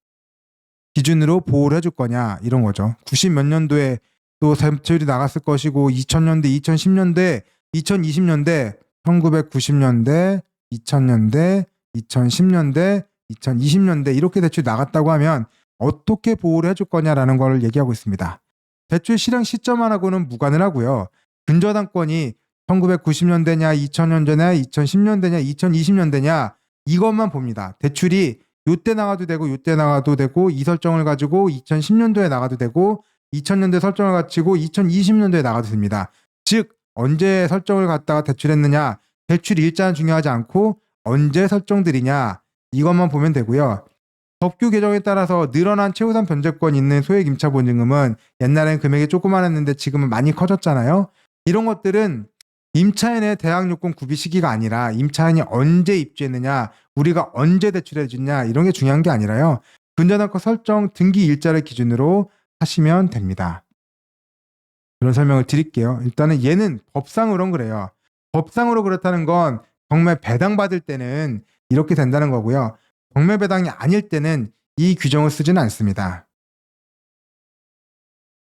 기준으로 보호를 해줄 거냐 이런 거죠. 90 몇 년도에 또 대출이 나갔을 것이고 2000년대, 2010년대, 2020년대, 1990년대, 2000년대, 2010년대, 2020년대 이렇게 대출이 나갔다고 하면 어떻게 보호를 해줄 거냐라는 걸 얘기하고 있습니다. 대출 실행 시점하고는 무관을 하고요. 근저당권이 1990년대냐, 2000년대냐, 2010년대냐, 2020년대냐 이것만 봅니다. 대출이 요때 나가도 되고 요때 나가도 되고 이 설정을 가지고 2010년도에 나가도 되고 2000년대 설정을 가지고 2020년도에 나가도 됩니다. 즉 언제 설정을 갖다가 대출했느냐 대출 일자는 중요하지 않고 언제 설정들이냐 이것만 보면 되고요. 법규 개정에 따라서 늘어난 최우선 변제권 있는 소액 임차 보증금은 옛날엔 금액이 조그만했는데 지금은 많이 커졌잖아요. 이런 것들은 임차인의 대항 요건 구비 시기가 아니라 임차인이 언제 입주했느냐 우리가 언제 대출해 줬냐 이런 게 중요한 게 아니라요. 근저당권 설정 등기 일자를 기준으로 하시면 됩니다. 그런 설명을 드릴게요. 일단은 얘는 법상으로는 그래요. 법상으로 그렇다는 건 경매 배당받을 때는 이렇게 된다는 거고요. 경매 배당이 아닐 때는 이 규정을 쓰지는 않습니다.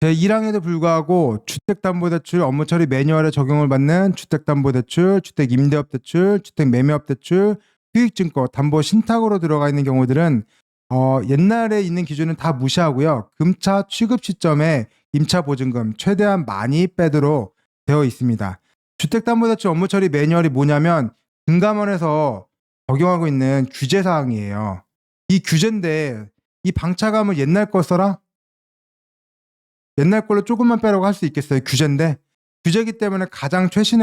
제1항에도 불구하고 주택담보대출 업무처리 매뉴얼에 적용을 받는 주택담보대출, 주택임대업대출, 주택매매업대출, 수익증권, 담보 신탁으로 들어가 있는 경우들은 옛날에 있는 기준은 다 무시하고요. 금차 취급 시점에 임차보증금 최대한 많이 빼도록 되어 있습니다. 주택담보대출 업무처리 매뉴얼이 뭐냐면 금감원에서 적용하고 있는 규제사항이에요. 이 규제인데 이 방차감을 옛날 거 써라? 옛날 걸로 조금만 빼라고 할 수 있겠어요. 규제인데 규제이기 때문에 가장 최신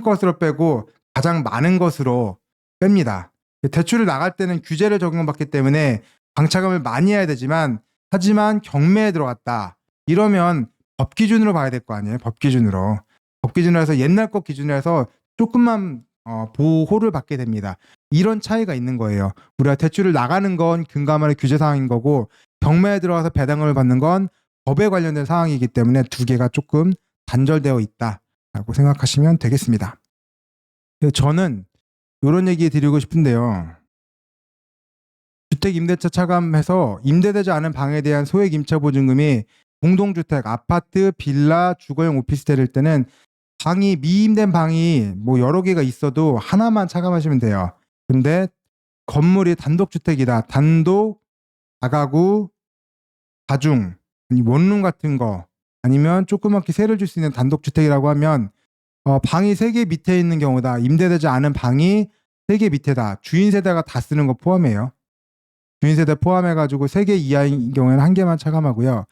것으로 빼고 가장 많은 것으로 뺍니다. 대출을 나갈 때는 규제를 적용받기 때문에 방차감을 많이 해야 되지만 하지만 경매에 들어갔다. 이러면 법 기준으로 봐야 될 거 아니에요. 법 기준으로 해서 옛날 것 기준으로 해서 조금만 보호를 받게 됩니다. 이런 차이가 있는 거예요. 우리가 대출을 나가는 건 금감원의 규제 사항인 거고 경매에 들어가서 배당을 받는 건 법에 관련된 사항이기 때문에 두 개가 조금 단절되어 있다라고 생각하시면 되겠습니다. 저는 이런 얘기 드리고 싶은데요. 주택 임대차 차감해서 임대되지 않은 방에 대한 소액 임차 보증금이 공동주택, 아파트, 빌라, 주거용 오피스텔일 때는 방이 미임된 방이 뭐 여러 개가 있어도 하나만 차감하시면 돼요. 근데 건물이 단독주택이다. 단독, 다가구, 다중, 원룸 같은 거 아니면 조그맣게 세를 줄 수 있는 단독주택이라고 하면 방이 3개 밑에 있는 경우다. 임대되지 않은 방이 3개 밑에다. 주인 세대가 다 쓰는 거 포함해요. 주인 세대 포함해가지고 3개 이하인 경우에는 1개만 차감하고요.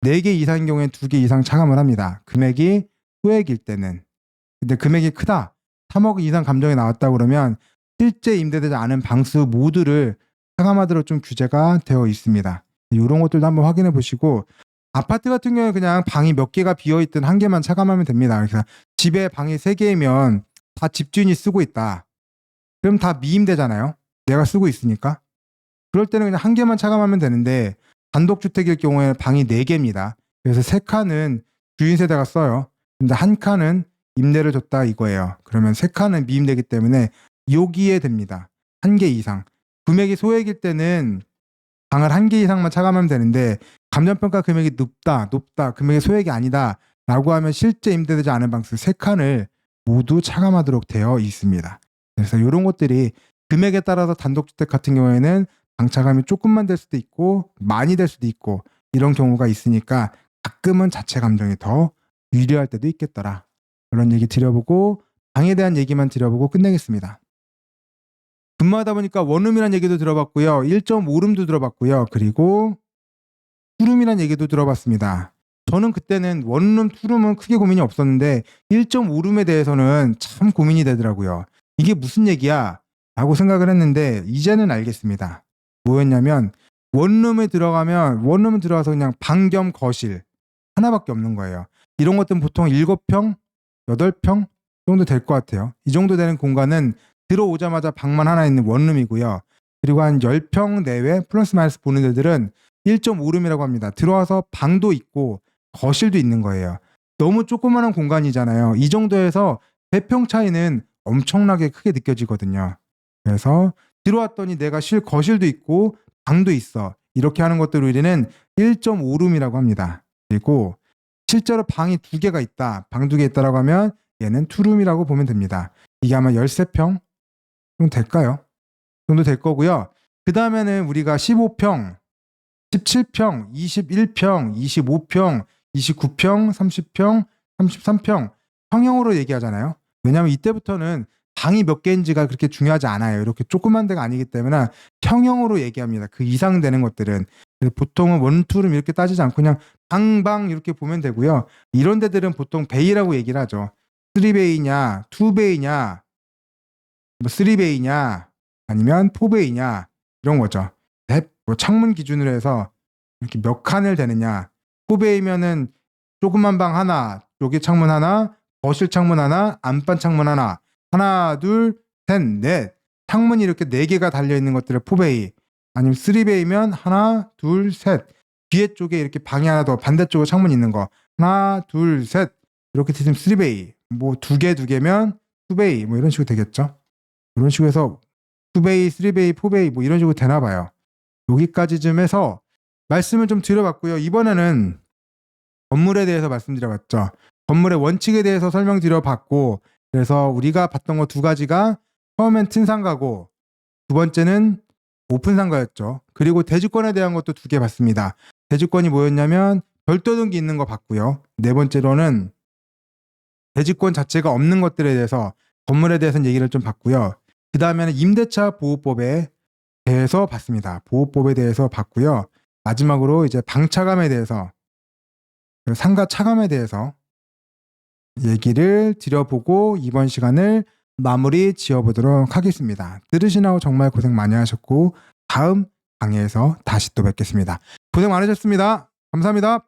4개 이상인 경우에는 2개 이상 차감을 합니다. 금액이 소액일 때는. 근데 금액이 크다. 3억 이상 감정이 나왔다 그러면 실제 임대되지 않은 방수 모두를 차감하도록 좀 규제가 되어 있습니다. 이런 것들도 한번 확인해 보시고, 아파트 같은 경우에 그냥 방이 몇 개가 비어 있든 한 개만 차감하면 됩니다. 그래서 집에 방이 3개이면 다 집주인이 쓰고 있다. 그럼 다 미임되잖아요. 내가 쓰고 있으니까. 그럴 때는 그냥 한 개만 차감하면 되는데, 단독주택일 경우에 방이 4개입니다. 그래서 3칸은 주인 세대가 써요. 근데 한 칸은 임대를 줬다 이거예요. 그러면 3칸은 미임되기 때문에 여기에 됩니다. 1개 이상. 금액이 소액일 때는 방을 1개 이상만 차감하면 되는데, 감정평가 금액이 높다, 금액이 소액이 아니다 라고 하면 실제 임대되지 않은 방수 3칸을 모두 차감하도록 되어 있습니다. 그래서 이런 것들이 금액에 따라서 단독주택 같은 경우에는 방차감이 조금만 될 수도 있고 많이 될 수도 있고 이런 경우가 있으니까 가끔은 자체 감정이 더 유리할 때도 있겠더라. 그런 얘기 드려보고 방에 대한 얘기만 드려보고 끝내겠습니다. 근무하다 보니까 원룸이란 얘기도 들어봤고요. 1.5룸도 들어봤고요. 그리고 투룸이란 얘기도 들어봤습니다. 저는 그때는 원룸, 투룸은 크게 고민이 없었는데 1.5룸에 대해서는 참 고민이 되더라고요. 이게 무슨 얘기야? 라고 생각을 했는데 이제는 알겠습니다. 뭐였냐면 원룸은 들어가서 그냥 방 겸 거실 하나밖에 없는 거예요. 이런 것들은 보통 7평, 8평 정도 될 것 같아요. 이 정도 되는 공간은 들어오자마자 방만 하나 있는 원룸이고요. 그리고 한 10평 내외 플러스 마이너스 보는 데들은 1.5룸이라고 합니다. 들어와서 방도 있고 거실도 있는 거예요. 너무 조그마한 공간이잖아요. 이 정도에서 배평 차이는 엄청나게 크게 느껴지거든요. 그래서 들어왔더니 내가 거실도 있고 방도 있어. 이렇게 하는 것들을 우리는 1.5룸이라고 합니다. 그리고 실제로 방이 2개가 있다. 방 2개 있다라고 하면 얘는 투룸이라고 보면 됩니다. 이게 아마 13평 정도 될까요? 정도 될 거고요. 그 다음에는 우리가 15평, 17평, 21평, 25평, 29평, 30평, 33평 평형으로 얘기하잖아요. 왜냐하면 이때부터는 방이 몇 개인지가 그렇게 중요하지 않아요. 이렇게 조그만 데가 아니기 때문에 평형으로 얘기합니다. 그 이상 되는 것들은. 보통은 원투룸 이렇게 따지지 않고 그냥 방 이렇게 보면 되고요. 이런 데들은 보통 베이라고 얘기를 하죠. 3베이냐, 2베이냐, 뭐 3베이냐, 아니면 4베이냐 이런 거죠. 뭐 창문 기준으로 해서 이렇게 몇 칸을 되느냐. 4베이면은 조그만 방 하나, 여기 창문 하나, 거실 창문 하나, 안방 창문 하나, 하나, 둘, 셋, 넷. 창문이 이렇게 4개가 달려있는 것들을 4베이. 아니면 3베이면 하나, 둘, 셋. 뒤에 쪽에 이렇게 방이 하나 더 반대쪽에 창문 있는 거. 하나, 둘, 셋. 이렇게 되면 3베이. 뭐 2개면 2베이. 뭐 이런 식으로 되겠죠. 이런 식으로 해서 2베이, 3베이, 4베이 뭐 이런 식으로 되나 봐요. 여기까지쯤 해서 말씀을 좀 드려봤고요. 이번에는 건물에 대해서 말씀드려봤죠. 건물의 원칙에 대해서 설명드려봤고, 그래서 우리가 봤던 거 2가지가 처음엔 튼상가고 두 번째는 오픈상가였죠. 그리고 대지권에 대한 것도 2개 봤습니다. 대지권이 뭐였냐면 별도 등기 있는 거 봤고요. 4번째로는 대지권 자체가 없는 것들에 대해서 건물에 대해서는 얘기를 좀 봤고요. 그 다음에는 임대차 보호법에 대해서 봤습니다. 보호법에 대해서 봤고요. 마지막으로 이제 방차감에 대해서, 상가 차감에 대해서 얘기를 드려보고 이번 시간을 마무리 지어보도록 하겠습니다. 들으시느라고 정말 고생 많이 하셨고 다음 강의에서 다시 또 뵙겠습니다. 고생 많으셨습니다. 감사합니다.